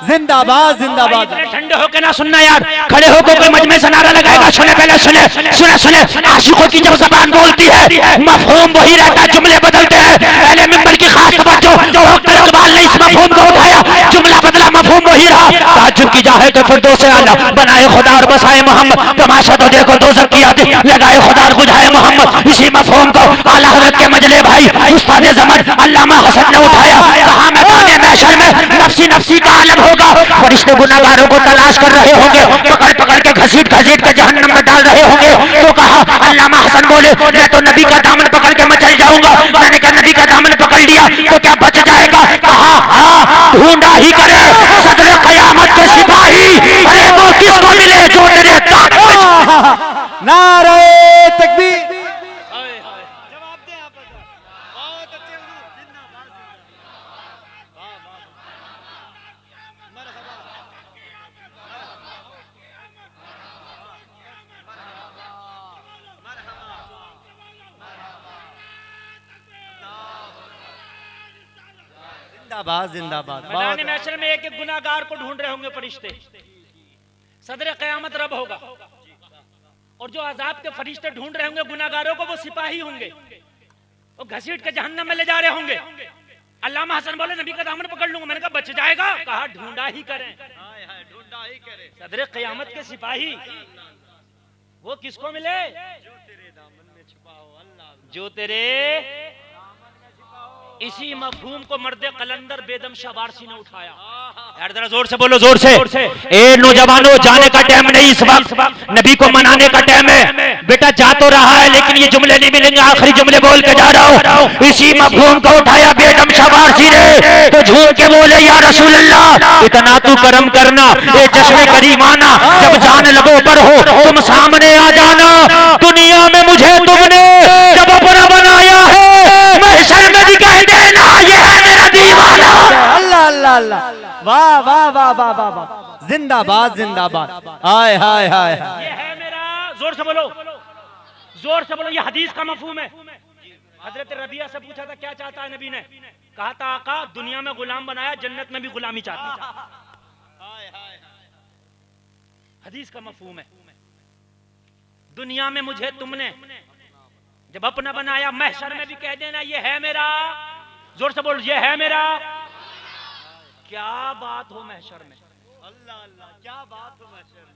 जिंदाबाद जिंदाबाद। ठंडे होकर ना सुनना यार, खड़े होकर कोई मजमे से नारा लगाएगा, सुने पहले सुने सुने सुने। आशिकों की जब ज़बान बोलती है मफहूम वही रहता है, जुमले बदलते हैं। पहले मिंबर की खास तवज्जो, डॉक्टर इकबाल ने इस मफहूम को उठाया, जुमला बदला, मफहूम वही रहा। ताज्जुब की जाए तो फिरदौस आला बनाए खुदा और बसाए मोहम्मद। तमाशा तो देखो, दोज़ख की आतिश लगाए खुदा और बुझाए मोहम्मद। इसी मफहूम को आला हज़रत के मजले भाई उस्ताद ज़मान अल्लामा हसन ने उठाया, कहा मैदान महशर में नफ्सी नफ्सी का आलम होगा। फरिश्ते गुनाहगारों को तलाश कर रहे होंगे, पकड़ पकड़ के घसीट घसीट के जहन्नम में डाल रहे होंगे। तो कहा, अल्लामा हसन बोले मैं तो नबी का दामन पकड़ के मचल जाऊंगा। मैंने कहा नबी का दामन पकड़ लिया तो क्या बच जाएगा? कहा हाँ, ढूंढा ही करे सदर कयामत के सिपाही। अरे वो किसको मिले जो तेरे नारे तकबीर, जिंदाबाद जिंदाबाद। मैदान महशर में एक एक गुनाहगार को ढूंढ रहे होंगे फरिश्ते। सदर क़यामत रब होगा और जो अजाब के फरिश्ते ढूंढ रहे होंगे गुनाहगारों को, वो सिपाही होंगे, वो घसीट के जहन्नम में ले जा रहे होंगे। अल्लामा हसन बोले नबी का दामन पकड़ लूंगा। मैंने कहा बच जाएगा, कहा ढूंढा ही करें। सदर क़यामत के सिपाही वो किसको मिले? जो तेरे इसी मफहूम को मर्दे कलंदर बेदम शाह वारसी ने उठाया। यार जरा जोर से बोलो, जोर से। ए नौजवानों, जाने का टाइम नहीं, इस वक्त नबी को मनाने का टाइम है। बेटा जा तो रहा है लेकिन ये जुमले नहीं मिलेंगे, आखिरी जुमले बोल के जा रहा हूँ। इसी मफहूम को उठाया बेदम शाह वारसी ने, तो झूठ के बोले या रसूल अल्लाह इतना तू करम करना, ये जश्न करीमाना जब जान लगो पर हो तुम सामने आ जाना। दुनिया में मुझे तुमने जब अपना बनाया है, महशर में भी कह देना ये है मेरा दीवाना। अल्लाह अल्लाह अल्लाह, वाह वाह वाह वाह वाह वाह, जिंदाबाद जिंदाबाद। हाय हाय हाय हाय। ये है मेरा, जोर से बोलो, जोर से बोलो। ये हदीस का मफहूम है। हजरत रबिया से पूछा था क्या चाहता है नबी ने, कहा था आका दुनिया में गुलाम बनाया, जन्नत में भी गुलामी चाहती है। हदीस का मफहूम है। दुनिया में मुझे तुमने जब अपना बनाया, महशर में भी कह देना ये है मेरा। जोर से बोल, ये है मेरा। क्या बात हो महशर में, अल्लाह अल्लाह, क्या बात हो महशर में।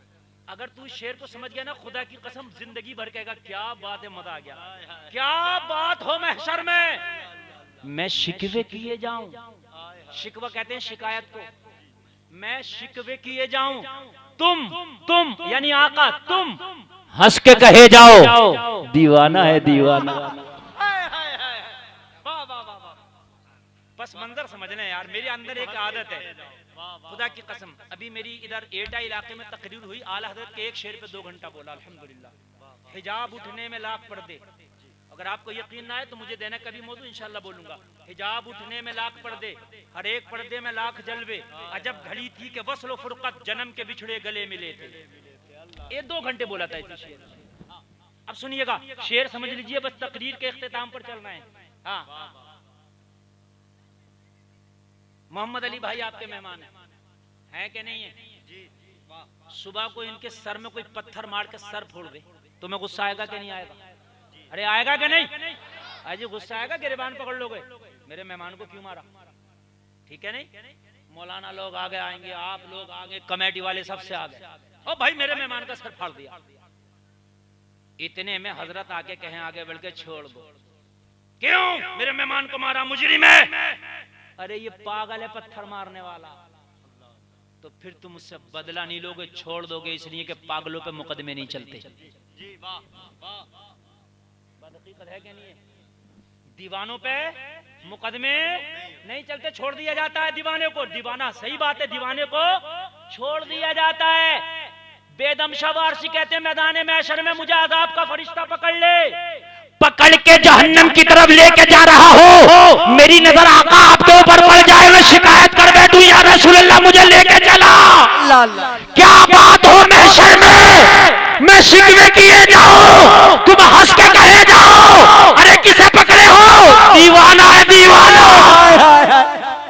अगर तू शेर को समझ गया ना, खुदा की कसम जिंदगी भर कहेगा क्या बात है, मजा आ गया। क्या बात हो महशर में। मैं शिकवे किए जाऊं, शिकवा कहते हैं शिकायत को, मैं शिकवे किए जाऊं, तुम यानी आका तुम हंस के कहे जाओ दीवाना है दीवाना। बस मंजर समझ लें यार। मेरे अंदर एक आदत है, खुदा की कसम, अभी मेरी इधर एटा इलाके में तकरीर हुई, आला हजरत के एक शेर पे 2 घंटा बोला अल्हम्दुलिल्लाह। हिजाब उठने में लाख पर्दे, अगर आपको यकीन ना है तो मुझे देना कभी मौजू, इंशाल्लाह बोलूंगा। हिजाब उठने में लाख पर्दे, हर एक पर्दे में लाख जलवे, अजब घड़ी थी कि वस्ल फुरकत जन्म के बिछड़े गले मिले थे। ये 2 घंटे बोला था इसी शेर। अब सुनिएगा, शेर समझ लीजिए, बस तकरीर के इख्तिताम पर चलना है। हाँ, मोहम्मद अली भाई आपके मेहमान हैं कि नहीं है? सुबह को इनके सर में कोई पत्थर मार के सर फोड़ दे, तुम्हें गुस्सा आएगा कि नहीं आएगा? अरे आएगा कि नहीं? आज गुस्सा आएगा, गिरबान पकड़ लोगे, मेरे मेहमान को क्यों मारा? ठीक है नहीं? मौलाना लोग आगे आएंगे, आप लोग आगे, कमेटी वाले सबसे आगे, ओ भाई मेरे मेहमान का सर फाड़ दिया। इतने में हजरत आके कहें आगे बढ़ के छोड़ दो, क्यों मेरे मेहमान को मारा, मुजरिम है। अरे ये पागल है पत्थर मारने वाला। तो फिर तुम उससे बदला नहीं लोगे, छोड़ दोगे, इसलिए कि पागलों पे मुकदमे नहीं चलते। जी वाह वाह, हकीकत है कि नहीं है? दीवानों पे मुकदमे नहीं चलते, छोड़ दिया जाता है दीवाने को। दीवाना, सही बात है, दीवाने को छोड़ दिया जाता है। बेदम शाह वारसी कहते हैं मैदान महशर में मुझे अज़ाब का फरिश्ता पकड़ ले, पकड़ के जहन्नम की तरफ लेके जा रहा हो, मेरी नजर आका आपके ऊपर पड़ जाए, मैं शिकायत कर बैठूं या रसूल अल्लाह मुझे लेके चला। क्या बात हो महशर में, मैं शिकवे किए जाऊं, तुम हंस के कहे जाओ अरे किसे पकड़े हो, दीवाना है दीवाना।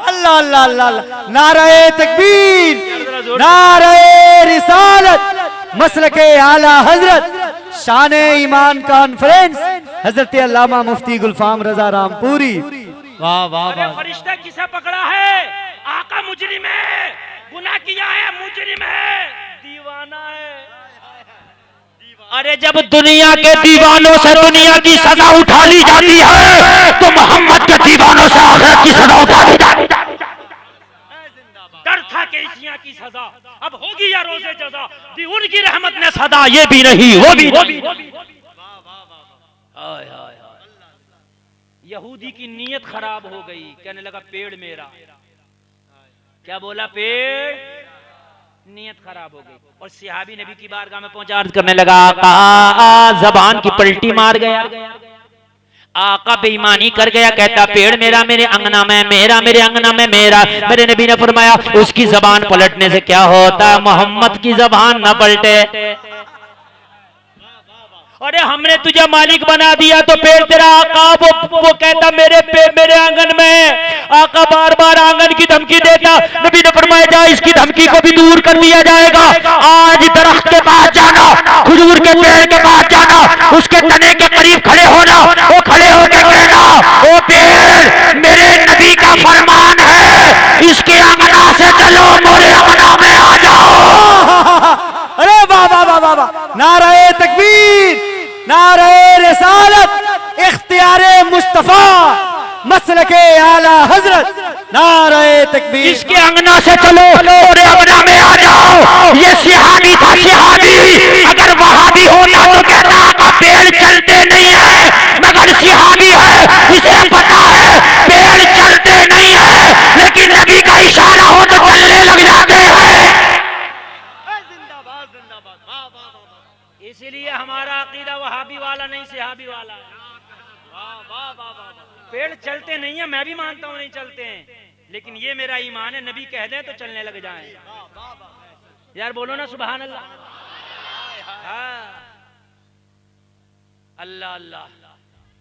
अल्लाह अल्लाह अल्लाह, नारे तकबीर, नारे रिसालत, मसलके आला हजरत, शाने ईमान कॉन्फ्रेंस, हजरत अल्लामा मुफ्ती गुलफाम रजा रामपुरी। वाह वाह वाह। फरिश्ता किसे पकड़ा है? आका मुजरिम है, गुनाह किया है, मुजरिम है, दीवाना है। अरे जब दुनिया के दीवानों से दुनिया की सजा उठा ली जाती है, तो मोहम्मद के दीवानों से आखिरत की सजा उठा ली जाती है। डर था कि इसियां की सजा अब होगी या रोजे जजा, दी उनकी रहमत ने सदा ये भी नहीं वो भी नहीं। यहूदी की नीयत खराब हो गई, कहने लगा पेड़ मेरा। क्या बोला? पेड़, नीयत खराब हो गई। और सिहाबी नबी की बारगाह में पहुंचा, अर्ज करने लगा आका जबान की पलटी मार गया, आका बेईमानी कर गया, कहता पेड़ मेरा मेरे अंगना में, मेरा मेरे अंगना में मेरा। मेरे नबी ने फरमाया उसकी जबान पलटने से क्या होता है, मोहम्मद की जबान न पलटे। अरे हमने तुझे मालिक बना दिया तो पेड़ तेरा आका, वो कहता मेरे आंगन में, आका बार बार आंगन की धमकी देता, नबी ने फरमाया जा इसकी धमकी को भी दूर कर दिया जाएगा। आज दरख्त के पास जाना, खजूर के पेड़ के पास जाना, उसके तने के करीब खड़े होना, वो खड़े होकर कहना ओ पेड़ मेरे नबी का फरमान है, इसके अंगना से चलो मोरे अंगना में आ जाओ। अरे वाह वाह वाह वाह वाह, नारे तकबीर, नारे रिसालत, इख्तियारे मुस्तफा, मसलके आला हजरत, नारे तकबीर। इसके अंगना से चलो मोरे अंगना में आ जाओ। ये सिहाबी था, सिहाबी अगर वहाबी होता तो कहता का पेड़ चलते नहीं है, मगर सिहाबी है, इसे पता है पेड़ चलते नहीं है, लेकिन नबी का इशारा हो तो चलने लग जाते हैं। इसीलिए हमारा अकीदा वहाबी वाला नहीं सिहाबी वाला है। पेड़ चलते नहीं है, मैं भी मानता हूँ नहीं चलते हैं, लेकिन ये मेरा ईमान है, नबी कह दें तो चलने लग जाएं। यार बोलो ना सुभान अल्लाह। हाँ। अल्लाह अल्लाह।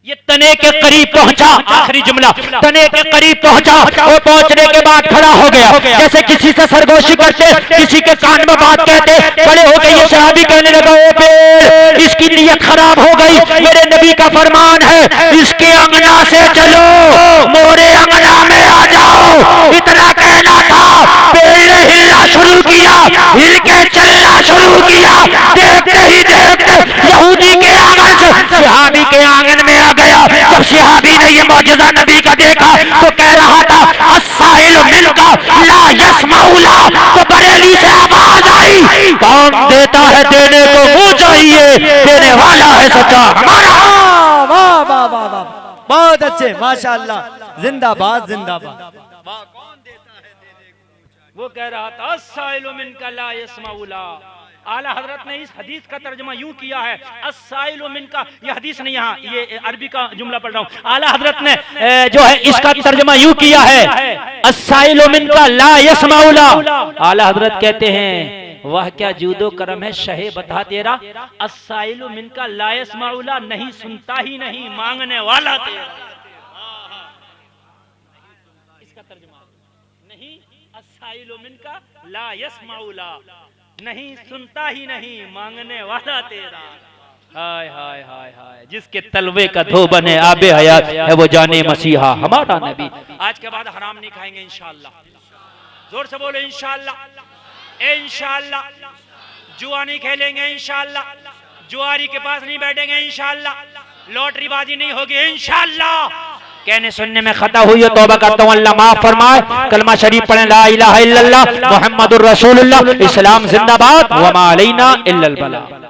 ये तने के करीब पहुंचा, आखिरी जुमला, तने के करीब पहुंचा और पहुंचने के बाद खड़ा हो गया, जैसे किसी से सरगोशी करते, किसी के कान में बात कहते, खड़े हो गए। ये शराबी कहने लगा ओ पेड़ इसकी नीयत खराब हो गई, मेरे नबी का फरमान है इसके अंगना से चलो मोरे अंगना में आ जाओ। इतना कहना था, पेड़ ने हिलना शुरू किया, हिल के चलना शुरू किया। देखते ही देखते यहूदी के आंगन से सिहाबी के आंगन में गया। जब सिहाबी ने ये मौजूदा नबी का देखा तो कह रहा था अस्साइल मिनका ला यस्माउला, तो बरेली से आवाज आई कौन देता है देने को वो चाहिए, देने वाला है सच्चा हमारा। वाह वाह वाह वाह, बहुत अच्छे, माशाअल्लाह, जिंदाबाद जिंदाबाद। वो कह रहा था अस्साइलु मिनका ला यस्माउला। आला हजरत ने इस हदीस का तर्जुमा यूं किया है, अस्साइलु मिनका, ये हदीस नहीं, यहाँ ये अरबी का जुमला पढ़ रहा हूँ। आला हजरत ने जो है इसका तर्जुमा यूं किया है अस्साइलु मिनका ला यस्माउला। आला हजरत कहते हैं वह क्या जूदो करम है शहे बता तेरा, अस्साइलु मिनका ला यस्माउला, नहीं सुनता ही नहीं मांगने वाला तेरा। इसका तर्जुमा नहीं, अस्साइलु मिनका ला यस्माउला, नहीं सुनता ही नहीं मांगने वाला तेरा। हाय हाय हाय हाय, जिसके तलवे का धो बने आबे हयात है वो जाने मसीहा हमारा नबी। आज के बाद हराम नहीं खाएंगे इंशाअल्लाह, जोर से बोलो इंशाअल्लाह। इंशाअल्लाह जुआ नहीं खेलेंगे इंशाअल्लाह, जुआरी के पास नहीं बैठेंगे इंशाअल्लाह, लॉटरी बाजी नहीं होगी इंशाअल्लाह। कहने सुनने में खता हुई है, तौबा करता हूँ, अल्लाह माफ फरमाए। कलमा शरीफ पढ़ें, ला इलाहा इल्लल्लाह मुहम्मदुर रसूलुल्लाह, इस्लाम जिंदाबाद, वमा अलैना इल्लल बलाग।